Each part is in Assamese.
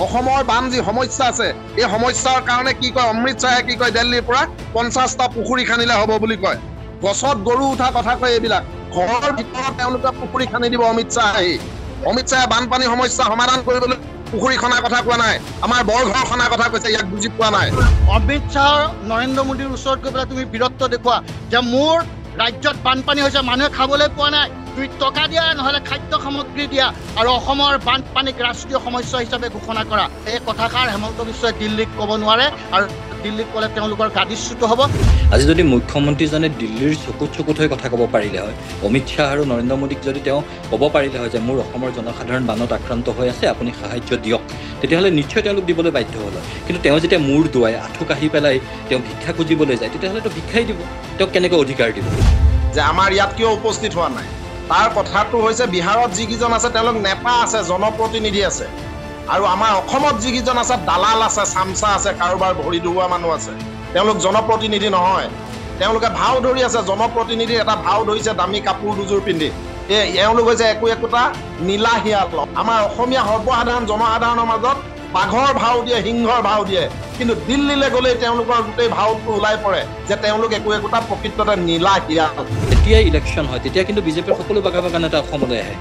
অসমৰ বান যি সমস্যা আছে এই সমস্যাৰ কাৰণে কি কয় অমৃত শ্বাহে কি কয় দিল্লীৰ পৰা 50টা পুখুৰী খানিলে হ'ব বুলি কয় গছত গৰু উঠা কথা কয় এইবিলাক ঘৰৰ ভিতৰত তেওঁলোকে পুখুৰী খানি দিব অমিত শ্বাহে বানপানী সমস্যা সমাধান কৰিবলৈ পুখুৰী খনাৰ কথা কোৱা নাই আমাৰ বৰঘৰ খনাৰ কথা কৈছে ইয়াক বুজি পোৱা নাই অমিত শ্বাহ নৰেন্দ্ৰ মোদীৰ ওচৰত গৈ পেলাই তুমি বীৰত্ব দেখুওৱা যে মোৰ ৰাজ্যত বানপানী হৈছে মানুহে খাবলৈ পোৱা নাই তুমি টকা দিয়া নহলে খাদ্য সামগ্ৰী দিয়া আৰু অসমৰ বানপানীক ৰাষ্ট্ৰীয় সমস্যা হিচাপে ঘোষণা কৰা এই কথাষাৰ হেমন্ত বিশ্বই দিল্লীক ক'ব নোৱাৰে আৰু দিল্লীক ক'লে তেওঁলোকৰ গাদীচ্যুত হ'ব আজি যদি মুখ্যমন্ত্ৰীজনে দিল্লীৰ চকুত হৈ কথা ক'ব পাৰিলে হয় অমিত শ্বাহ আৰু নৰেন্দ্ৰ মোদীক যদি তেওঁ ক'ব পাৰিলে হয় যে মোৰ অসমৰ জনসাধাৰণ বানত আক্ৰান্ত হৈ আছে আপুনি সাহায্য দিয়ক তেতিয়াহ'লে নিশ্চয় তেওঁলোক দিবলৈ বাধ্য হ'ল কিন্তু তেওঁ যেতিয়া মূৰ দুৱাই আঁঠু কাঢ়ি পেলাই তেওঁ ভিক্ষা খুজিবলৈ যায় তেতিয়াহ'লেতো ভিক্ষাই দিব তেওঁক কেনেকৈ অধিকাৰ দিব যে আমাৰ ইয়াত কিয় উপস্থিত হোৱা নাই তাৰ কথাটো হৈছে বিহাৰত যিকেইজন আছে তেওঁলোক নেতা আছে জনপ্ৰতিনিধি আছে আৰু আমাৰ অসমত যিকেইজন আছে দালাল আছে চামচা আছে কাৰোবাৰ ভৰি দুৱা মানুহ আছে তেওঁলোক জনপ্ৰতিনিধি নহয় তেওঁলোকে ভাও ধৰি আছে জনপ্ৰতিনিধিৰ এটা ভাও ধৰিছে দামী কাপোৰ দুযোৰ পিন্ধি এওঁলোক হৈছে একোটা নীলা শিয়াল আমাৰ অসমীয়া সৰ্বসাধাৰণ জনসাধাৰণৰ মাজত বাঘৰ ভাও দিয়ে সিংহৰ ভাও দিয়ে কিন্তু দিল্লীলৈ গ'লেই তেওঁলোকৰ গোটেই ভাওটো ওলাই পৰে যে তেওঁলোক একোটা প্ৰকৃততে নীলা শিয়াল যেতিয়া ইলেকশ্যন হয় তেতিয়া কিন্তু বিজেপিৰ সকলো বাগা নেতা অসমলৈ আহে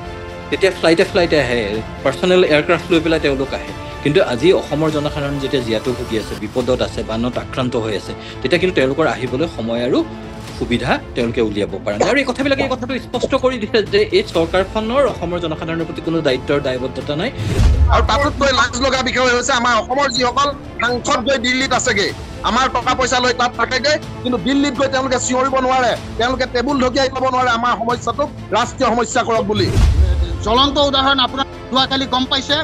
তেতিয়া ফ্লাইটে আহে পাৰ্চনেল এয়াৰক্ৰাফ্ট লৈ পেলাই তেওঁলোক আহে কিন্তু আজি অসমৰ জনসাধাৰণ যেতিয়া জীয়াতু ভুগি আছে বিপদত আছে বানত আক্ৰান্ত হৈ আছে তেতিয়া কিন্তু তেওঁলোকৰ আহিবলৈ সময় আৰু সুবিধা তেওঁলোকে উলিয়াব পাৰে আৰু এই কথাটো স্পষ্ট কৰি দিছে যে এই চৰকাৰখনৰ অসমৰ জনসাধাৰণৰ প্ৰতি কোনো দায়বদ্ধতা নাই আৰু তাতোতকৈ লাজ লগা বিষয় হৈছে আমাৰ অসমৰ যিসকল সাংসদ গৈ দিল্লীত আছেগে আমাৰ টকা পইচা লৈ তাত থাকেগে কিন্তু দিল্লীত গৈ তেওঁলোকে চিঞৰিব নোৱাৰে তেওঁলোকে টেবুল ঢকিয়াই ক'ব নোৱাৰে আমাৰ সমস্যাটোক ৰাষ্ট্ৰীয় সমস্যা কৰক বুলি জ্বলন্ত উদাহৰণ আপোনাৰ যোৱাকালি গম পাইছে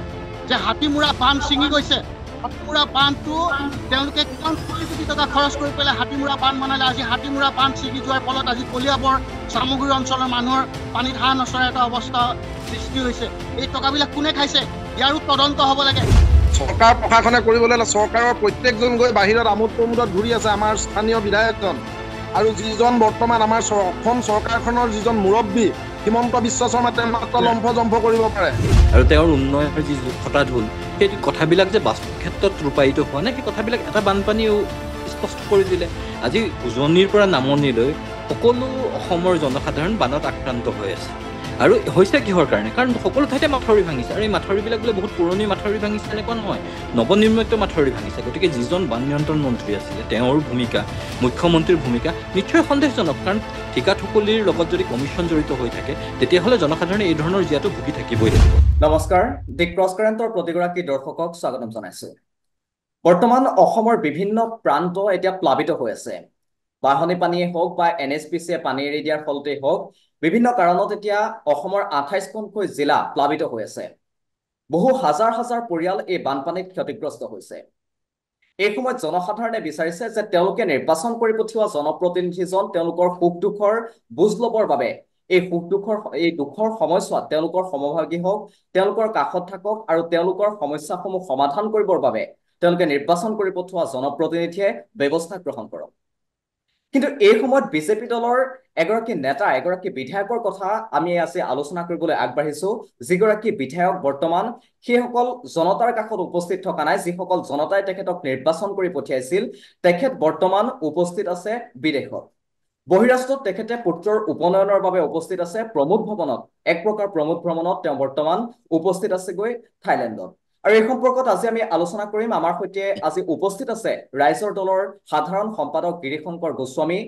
যে হাতীমূৰা বান্ধ ছিঙি গৈছে হাতীমূৰা বান্ধটো তেওঁলোকে কিমান কোটি টকা খৰচ কৰি পেলাই হাতীমূৰা বান্ধ বনালে আজি হাতীমূৰা বান্ধ ছিঙি যোৱাৰ ফলত আজি কলিয়াবৰ চামগুৰি অঞ্চলৰ মানুহৰ পানীত হাঁহ নচৰা এটা অৱস্থা সৃষ্টি হৈছে এই টকাবিলাক কোনে খাইছে ইয়াৰো তদন্ত হ'ব লাগে চৰকাৰ প্ৰশাসনে কৰিবলৈ চৰকাৰৰ প্ৰত্যেকজন গৈ বাহিৰত আমোদ প্ৰমোদত ঘূৰি আছে আমাৰ স্থানীয় বিধায়কজন আৰু যিজন বৰ্তমান আমাৰ অসম চৰকাৰখনৰ যিজন মুৰব্বী হিমন্ত বিশ্ব শৰ্মা তেওঁ মাত্ৰ লম্ফ কৰিব পাৰে আৰু তেওঁৰ উন্নয়নৰ যি ঘটাঢোল সেই কথাবিলাক যে বাস্তৱ ক্ষেত্ৰত ৰূপায়িত হোৱা নাই সেই কথাবিলাক এটা বানপানীও স্পষ্ট কৰি দিলে আজি উজনিৰ পৰা নামনিলৈ সকলো অসমৰ জনসাধাৰণ বানত আক্ৰান্ত হৈ আছে আৰু হৈছে কিহৰ কাৰণে কাৰণ সকলো ঠাইতে মাথাউৰি ভাঙিছে আৰু এই মাথাউৰিবিলাক বোলে বহুত পুৰণি মাথাউৰি ভাঙিছে এনেকুৱা নহয় নৱনিৰ্মিত মাথাউৰি ভাঙিছে গতিকে যিজন বান নিয়ন্ত্ৰণ মন্ত্ৰী আছিলে তেওঁৰ ভূমিকা মুখ্যমন্ত্ৰীৰ ভূমিকা নিশ্চয় সন্দেহজনক কাৰণ ঠিকা ঠুকলিৰ লগত যদি কমিশ্যন জড়িত হৈ থাকে তেতিয়াহ'লে জনসাধাৰণে এই ধৰণৰ জীয়াটো ভুগি থাকিবই লাগিব নমস্কাৰ দি ক্ৰছ কাৰেণ্টৰ প্ৰতিগৰাকী দৰ্শকক স্বাগতম জনাইছো বৰ্তমান অসমৰ বিভিন্ন প্ৰান্ত এতিয়া প্লাবিত হৈ আছে বাঢ়নী পানীয়ে হওক বা NSPCয়ে পানী এৰি দিয়াৰ ফলতেই হওক বিভিন্ন কাৰণত এতিয়া অসমৰ 28খনকৈ জিলা প্লাবিত হৈ আছে বহু হাজাৰ পৰিয়াল এই বানপানীত ক্ষতিগ্ৰস্ত হৈছে এই সময়ত জনসাধাৰণে বিচাৰিছে যে তেওঁলোকে নিৰ্বাচন কৰি পঠিওৱা জনপ্ৰতিনিধিজন তেওঁলোকৰ সুখ দুখৰ বুজ ল'বৰ বাবে এই দুখৰ সময়ছোৱাত তেওঁলোকৰ সমভাগী হওক তেওঁলোকৰ কাষত থাকক আৰু তেওঁলোকৰ সমস্যাসমূহ সমাধান কৰিবৰ বাবে তেওঁলোকে নিৰ্বাচন কৰি পঠিওৱা জনপ্ৰতিনিধিয়ে ব্যৱস্থা গ্ৰহণ কৰক কিন্তু এই সময়ত বিজেপি দলৰ এগৰাকী নেতা এগৰাকী বিধায়কৰ কথা আমি আজি আলোচনা কৰিবলৈ আগবাঢ়িছো যিগৰাকী বিধায়ক বৰ্তমান সেইসকল জনতাৰ কাষত উপস্থিত থকা নাই যিসকল জনতাই তেখেতক নিৰ্বাচন কৰি পঠিয়াইছিল তেখেত বৰ্তমান উপস্থিত আছে বিদেশত বহিৰাষ্ট্ৰত তেখেতে পুত্ৰৰ উপনয়নৰ বাবে উপস্থিত আছে প্ৰমোদ ভৱনত এক প্ৰকাৰ প্ৰমোদ ভ্ৰমণত তেওঁ বৰ্তমান উপস্থিত আছে গৈ থাইলেণ্ডত আৰু এই সম্পৰ্কত আজি আমি আলোচনা কৰিম আমাৰ সৈতে আজি উপস্থিত আছে ৰাইজৰ দলৰ সাধাৰণ সম্পাদক গিৰিশংকৰ গোস্বামী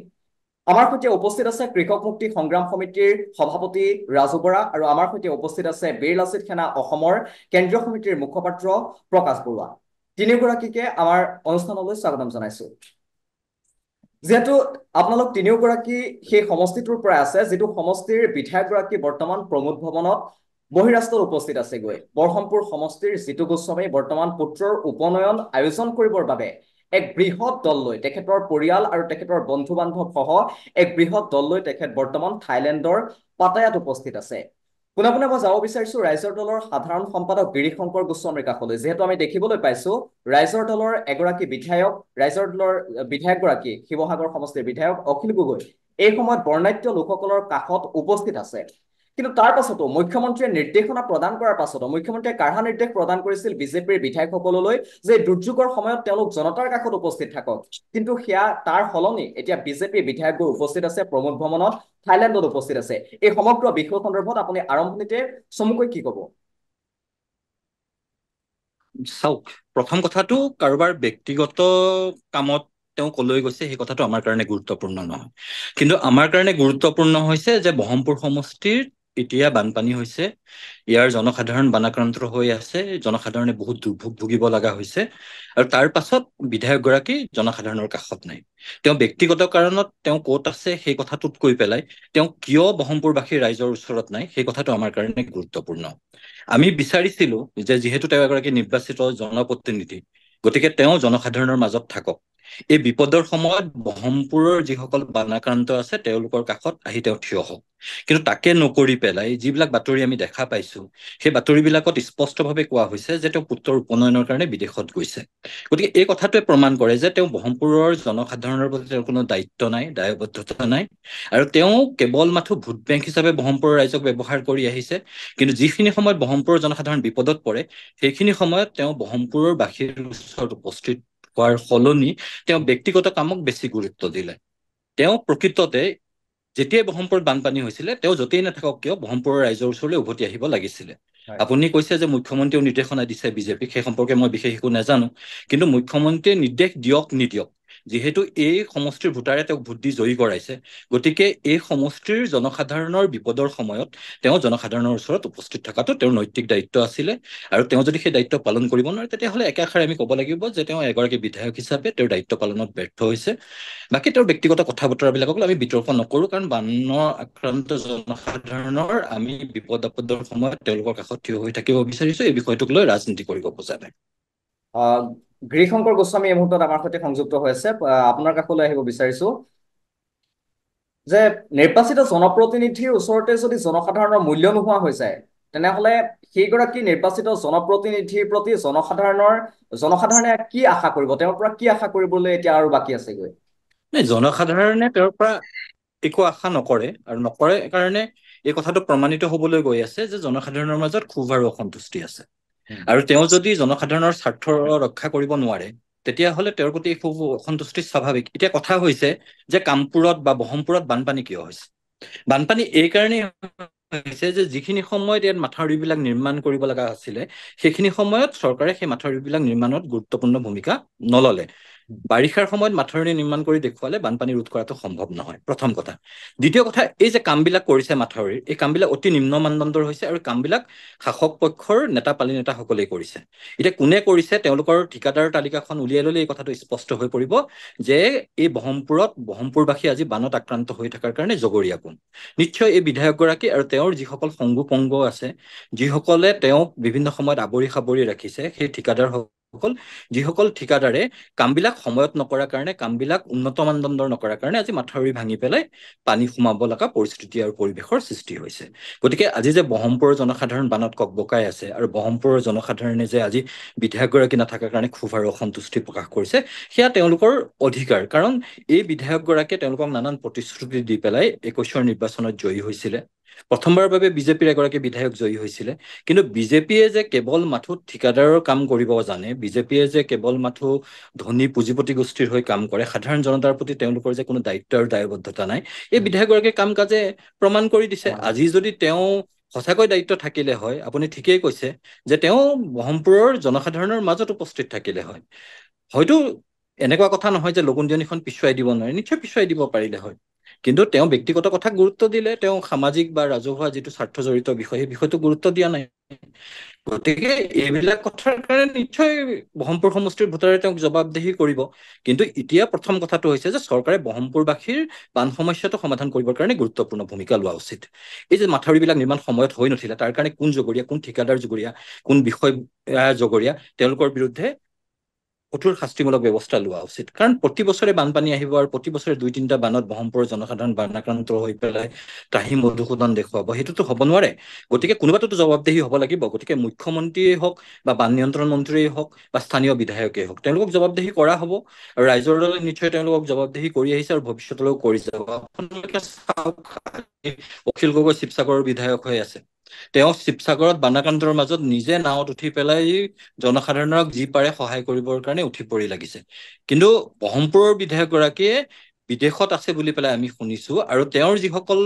আমাৰ সৈতে উপস্থিত আছে কৃষক মুক্তি সংগ্ৰাম সমিতিৰ সভাপতি ৰাজু বৰা আৰু আমাৰ সৈতে উপস্থিত আছে বীৰ লাচিত সেনা অসমৰ কেন্দ্ৰীয় সমিতিৰ মুখপাত্ৰ প্ৰকাশ বৰুৱা তিনিগৰাকীকে আমাৰ অনুষ্ঠানলৈ স্বাগতম জনাইছো যেহেতু আপোনালোক তিনিওগৰাকী সেই সমষ্টিটোৰ পৰা আছে যিটো সমষ্টিৰ বিধায়কগৰাকী বৰ্তমান প্ৰমোদ ভৱনত বহিৰাষ্ট্ৰত উপস্থিত আছে গৈ বৰহমপুৰ সমষ্টিৰ জিতু গোস্বামী বৰ্তমান পুত্ৰৰ উপনয়ন আয়োজন কৰিবৰ বাবে এক বৃহৎ দল লৈ তেখেতৰ পৰিয়াল আৰু তেখেতৰ বন্ধু বান্ধৱ সহ এক বৃহৎ দল লৈ তেখেত বৰ্তমান থাইলেণ্ডৰ পাটায়াত উপস্থিত আছে পুনে মই যাব বিচাৰিছো ৰাইজৰ দলৰ সাধাৰণ সম্পাদক গিৰিশংকৰ গোস্বামীৰ কাষলৈ যেহেতু আমি দেখিবলৈ পাইছো ৰাইজৰ দলৰ এগৰাকী বিধায়ক ৰাইজৰ দলৰ বিধায়কগৰাকী শিৱসাগৰ সমষ্টিৰ বিধায়ক অখিল গগৈ এই সময়ত বৰ্ণাঢ্য লোকসকলৰ কাষত উপস্থিত আছে কিন্তু তাৰ পাছতো মুখ্যমন্ত্ৰীয়ে নিৰ্দেশনা প্ৰদান কৰাৰ পাছতো মুখ্যমন্ত্ৰীয়ে কাঢ়া নিৰ্দেশ প্ৰদান কৰিছিল বিজেপিৰ বিধায়কসকললৈ যে দুৰ্যোগৰ সময়ত তেওঁলোক জনতাৰ কাষত উপস্থিত থাকক। কিন্তু সেয়া তাৰ সলনি এতিয়া বিজেপিৰ বিধায়কবোৰ উপস্থিত আছে প্ৰমোদ ভ্ৰমণত, থাইলেণ্ডত উপস্থিত আছে। এই সমগ্ৰ বিষয় সন্দৰ্ভত আপুনি আৰম্ভণিতে চমুকৈ কি ক'ব? চাওক, প্ৰথম কথাটো কাৰোবাৰ ব্যক্তিগত কামত তেওঁ কলৈ গৈছে সেই কথাটো আমাৰ কাৰণে গুৰুত্বপূৰ্ণ নহয়, কিন্তু আমাৰ কাৰণে গুৰুত্বপূৰ্ণ হৈছে যে বহৰমপুৰ সমষ্টিৰ এতিয়া বানপানী হৈছে, ইয়াৰ জনসাধাৰণ বানাক্ৰান্ত হৈ আছে, জনসাধাৰণে বহুত দুৰ্ভোগ ভুগিব লগা হৈছে, আৰু তাৰ পাছত বিধায়কগৰাকী জনসাধাৰণৰ কাষত নাই। তেওঁ ব্যক্তিগত কাৰণত তেওঁ ক'ত আছে সেই কথাটোত কৈ পেলাই তেওঁ কিয় বহৰমপুৰবাসী ৰাইজৰ ওচৰত নাই সেই কথাটো আমাৰ কাৰণে গুৰুত্বপূৰ্ণ। আমি বিচাৰিছিলো যে যিহেতু তেওঁ এগৰাকী নিৰ্বাচিত জনপ্ৰতিনিধি, গতিকে তেওঁ জনসাধাৰণৰ মাজত থাকক। এই বিপদৰ সময়ত বহৰমপুৰৰ যিসকল বানাক্ৰান্ত আছে তেওঁলোকৰ কাষত আহি তেওঁ থিয় হওক। কিন্তু তাকে নকৰি পেলাই যিবিলাক বাতৰি আমি দেখা পাইছো সেই বাতৰিবিলাকত স্পষ্টভাৱে কোৱা হৈছে যে তেওঁ পুত্ৰৰ উপনয়নৰ কাৰণে বিদেশত গৈছে। গতিকে এই কথাটোৱে প্ৰমাণ কৰে যে তেওঁ বহৰমপুৰৰ জনসাধাৰণৰ প্ৰতি তেওঁৰ কোনো দায়িত্ব নাই, দায়বদ্ধতা নাই, আৰু তেওঁ কেৱল মাথো ভোট বেংক হিচাপে বহৰমপুৰৰ ৰাইজক ব্যৱহাৰ কৰি আহিছে। কিন্তু যিখিনি সময়ত বহৰমপুৰৰ জনসাধাৰণ বিপদত পৰে সেইখিনি সময়ত তেওঁ বহৰমপুৰৰ বাসীৰ ওচৰত উপস্থিত হোৱাৰ সলনি তেওঁ ব্যক্তিগত কামক বেছি গুৰুত্ব দিলে। তেওঁ প্ৰকৃততে যেতিয়াই বহৰমপুৰত বানপানী হৈছিলে তেওঁ য'তেই নাথাকক কিয় বহৰমপুৰৰ ৰাইজৰ ওচৰলৈ উভতি আহিব লাগিছিলে। আপুনি কৈছে যে মুখ্যমন্ত্ৰীয়েও নিৰ্দেশনা দিছে বিজেপিক, সেই সম্পৰ্কে মই বিশেষ একো নাজানো, কিন্তু মুখ্যমন্ত্ৰীয়ে নিৰ্দেশ দিয়ক নিদিয়ক, যিহেতু এই সমষ্টিৰ ভোটাৰে তেওঁক ভোট দি জয়ী কৰাইছে, গতিকে এই সমষ্টিৰ জনসাধাৰণৰ বিপদৰ সময়ত তেওঁ জনসাধাৰণৰ ওচৰত উপস্থিত থকাটো তেওঁৰ নৈতিক দায়িত্ব আছিলে। আৰু তেওঁ যদি সেই দায়িত্ব পালন কৰিব নোৱাৰে তেতিয়াহ'লে একেষাৰে আমি ক'ব লাগিব যে তেওঁ এগৰাকী বিধায়ক হিচাপে তেওঁৰ দায়িত্ব পালনত ব্যৰ্থ হৈছে। বাকী তেওঁৰ ব্যক্তিগত কথা বতৰাবিলাকক আমি বিতৰ্ক নকৰো, কাৰণ বানৰ আক্ৰান্ত জনসাধাৰণৰ আমি বিপদ আপদৰ সময়ত তেওঁলোকৰ কাষত থিয় হৈ থাকিব বিচাৰিছো, এই বিষয়টোক লৈ ৰাজনীতি কৰিব খোজা নাই। গিৰিশংকৰ গোস্বামী এই মুহূৰ্তত আমাৰ সৈতে সংযুক্ত হৈ আছে, আপোনাৰ কাষলৈ আহিব বিচাৰিছো যে নিৰ্বাচিত জনপ্ৰতিনিধিৰ ওচৰতে যদি জনসাধাৰণৰ মূল্য নোহোৱা হৈ যায় তেনেহলে সেইগৰাকী নিৰ্বাচিত জনপ্ৰতিনিধিৰ প্ৰতি জনসাধাৰণে কি আশা কৰিব, তেওঁৰ পৰা কি আশা কৰিবলৈ এতিয়া আৰু বাকী আছেগৈ? জনসাধাৰণে তেওঁৰ পৰা একো আশা নকৰে, আৰু নকৰে কাৰণে এই কথাটো প্ৰমাণিত হবলৈ গৈ আছে যে জনসাধাৰণৰ মাজত ক্ষোভ আৰু অসন্তুষ্টি আছে। আৰু তেওঁ যদি জনসাধাৰণৰ স্বাৰ্থ ৰক্ষা কৰিব নোৱাৰে তেতিয়াহ'লে তেওঁৰ প্ৰতি ক্ষোভ অসন্তুষ্টি স্বাভাৱিক। এতিয়া কথা হৈছে যে কামপুৰত বা বহৰমপুৰত বানপানী কিয় হৈছে? বানপানী এই কাৰণেই হৈছে যে যিখিনি সময়ত ইয়াত মাথাউৰিবিলাক নিৰ্মাণ কৰিব লগা আছিলে সেইখিনি সময়ত চৰকাৰে সেই মাথাউৰিবিলাক নিৰ্মাণত গুৰুত্বপূৰ্ণ ভূমিকা নললে। বাৰিষাৰ সময়ত মাথাউৰি নিৰ্মাণ কৰি দেখুৱালে বানপানী ৰোধ কৰাটো সম্ভৱ নহয়, প্ৰথম কথা। দ্বিতীয় কথা, এই যে কামবিলাক কৰিছে মাথাউৰিৰ, এই কামবিলাক অতি নিম্ন মানদণ্ডৰ হৈছে, আৰু কামবিলাক শাসক পক্ষৰ নেতা পালি নেতাসকলেই কৰিছে। এতিয়া কোনে কৰিছে তেওঁলোকৰ ঠিকাদাৰৰ তালিকাখন উলিয়াই ললে এই কথাটো স্পষ্ট হৈ পৰিব যে এই বহৰমপুৰবাসী আজি বানত আক্ৰান্ত হৈ থকাৰ কাৰণে জগৰীয়া কোন। নিশ্চয় এই বিধায়কগৰাকী আৰু তেওঁৰ যিসকল সংগু পংগ আছে, যিসকলে তেওঁক বিভিন্ন সময়ত আৱৰি সাৱৰি ৰাখিছে, সেই যিসকল ঠিকাদাৰে কামবিলাক সময়ত নকৰাৰ কাৰণে, কামবিলাক উন্নত মানদণ্ডৰ নকৰাৰ কাৰণে আজি মাথাউৰি ভাঙি পেলাই পানী সোমাব লগা পৰিস্থিতি আৰু পৰিৱেশৰ সৃষ্টি হৈছে। গতিকে আজি যে বহৰমপুৰৰ জনসাধাৰণ বানত ককবকাই আছে আৰু বহৰমপুৰৰ জনসাধাৰণে যে আজি বিধায়কগৰাকী নথকাৰ কাৰণে ক্ষোভ আৰু অসন্তুষ্টি প্ৰকাশ কৰিছে সেয়া তেওঁলোকৰ অধিকাৰ, কাৰণ এই বিধায়কগৰাকীয়ে তেওঁলোকক নানান প্ৰতিশ্ৰুতি দি পেলাই 21ৰ নিৰ্বাচনত জয়ী হৈছিলে। প্ৰথমবাৰৰ বাবে বিজেপিৰ এগৰাকী বিধায়ক জয়ী হৈছিলে, কিন্তু বিজেপিয়ে যে কেৱল মাথো ঠিকাদাৰৰ কাম কৰিব জানে, বিজেপিয়ে যে কেৱল মাথো ধনী পুঁজিপতি গোষ্ঠীৰ হৈ কাম কৰে, সাধাৰণ জনতাৰ প্ৰতি তেওঁলোকৰ যে কোনো দায়িত্ব আৰু দায়বদ্ধতা নাই, এই বিধায়কগৰাকীৰ কাম কাজে প্ৰমাণ কৰি দিছে। আজি যদি তেওঁ সঁচাকৈ দায়িত্ব থাকিলে হয়, আপুনি ঠিকেই কৈছে যে তেওঁ বহৰমপুৰৰ জনসাধাৰণৰ মাজত উপস্থিত থাকিলে হয়, হয়তো এনেকুৱা কথা নহয় যে লগুণদিয়নিখন পিছুৱাই দিব নোৱাৰে, নিশ্চয় পিছুৱাই দিব পাৰিলে হয়, কিন্তু তেওঁ ব্যক্তিগত কথাক গুৰুত্ব দিলে, তেওঁ সামাজিক বা ৰাজহুৱা যিটো স্বাৰ্থ জড়িত বিষয় সেই বিষয়টো গুৰুত্ব দিয়া নাই। গতিকে এইবিলাক কথাৰ কাৰণে নিশ্চয় বহৰমপুৰ সমষ্টিৰ ভোটাৰে তেওঁক জবাবদিহি কৰিব। কিন্তু এতিয়া প্ৰথম কথাটো হৈছে যে চৰকাৰে বহৰমপুৰবাসীৰ বান সমস্যাটো সমাধান কৰিবৰ কাৰণে গুৰুত্বপূৰ্ণ ভূমিকা লোৱা উচিত। এই যে মাথাউৰিবিলাক নিৰ্মাণ সময়ত হৈ নুঠিলে তাৰ কাৰণে কোন জগৰীয়া, কোন ঠিকাদাৰ জগৰীয়া, কোন বিষয় জগৰীয়া, তেওঁলোকৰ বিৰুদ্ধে কঠোৰ শাস্তিমূলক ব্যৱস্থা লোৱা উচিত। কাৰণ প্ৰতি বছৰে বানপানী আহিব আৰু প্ৰতি বছৰে 2-3টা বানত ব্ৰহ্মপুৰৰ জনসাধাৰণ বানাক্ৰান্ত হৈ পেলাই ত্ৰাহি মধুসূদন দেখুৱাব, সেইটোতো হ'ব নোৱাৰে। গতিকে কোনোবাটোতো জবাবদেহি হ'ব লাগিব। গতিকে মুখ্যমন্ত্ৰীয়ে হওক বা বান নিয়ন্ত্ৰণ মন্ত্ৰীয়ে হওক বা স্থানীয় বিধায়কেই হওক, তেওঁলোকক জবাবদেহি কৰা হ'ব আৰু ৰাইজৰ দলে নিশ্চয় তেওঁলোকক জবাবদেহি কৰি আহিছে আৰু ভৱিষ্যতলৈও কৰি যাব। আপোনালোকে চাওক, অখিল গগৈ শিৱসাগৰৰ বিধায়ক হৈ আছে। তেওঁ শিৱসাগৰত বানাক্ৰান্তৰ মাজত নিজে নাৱত উঠি পেলাই জনসাধাৰণক যি পাৰে সহায় কৰিবৰ কাৰণে উঠি পৰি লাগিছে। কিন্তু ব্ৰহ্মপুৰৰ বিধায়কগৰাকীয়ে বিদেশত আছে বুলি পেলাই আমি শুনিছো, আৰু তেওঁৰ যিসকল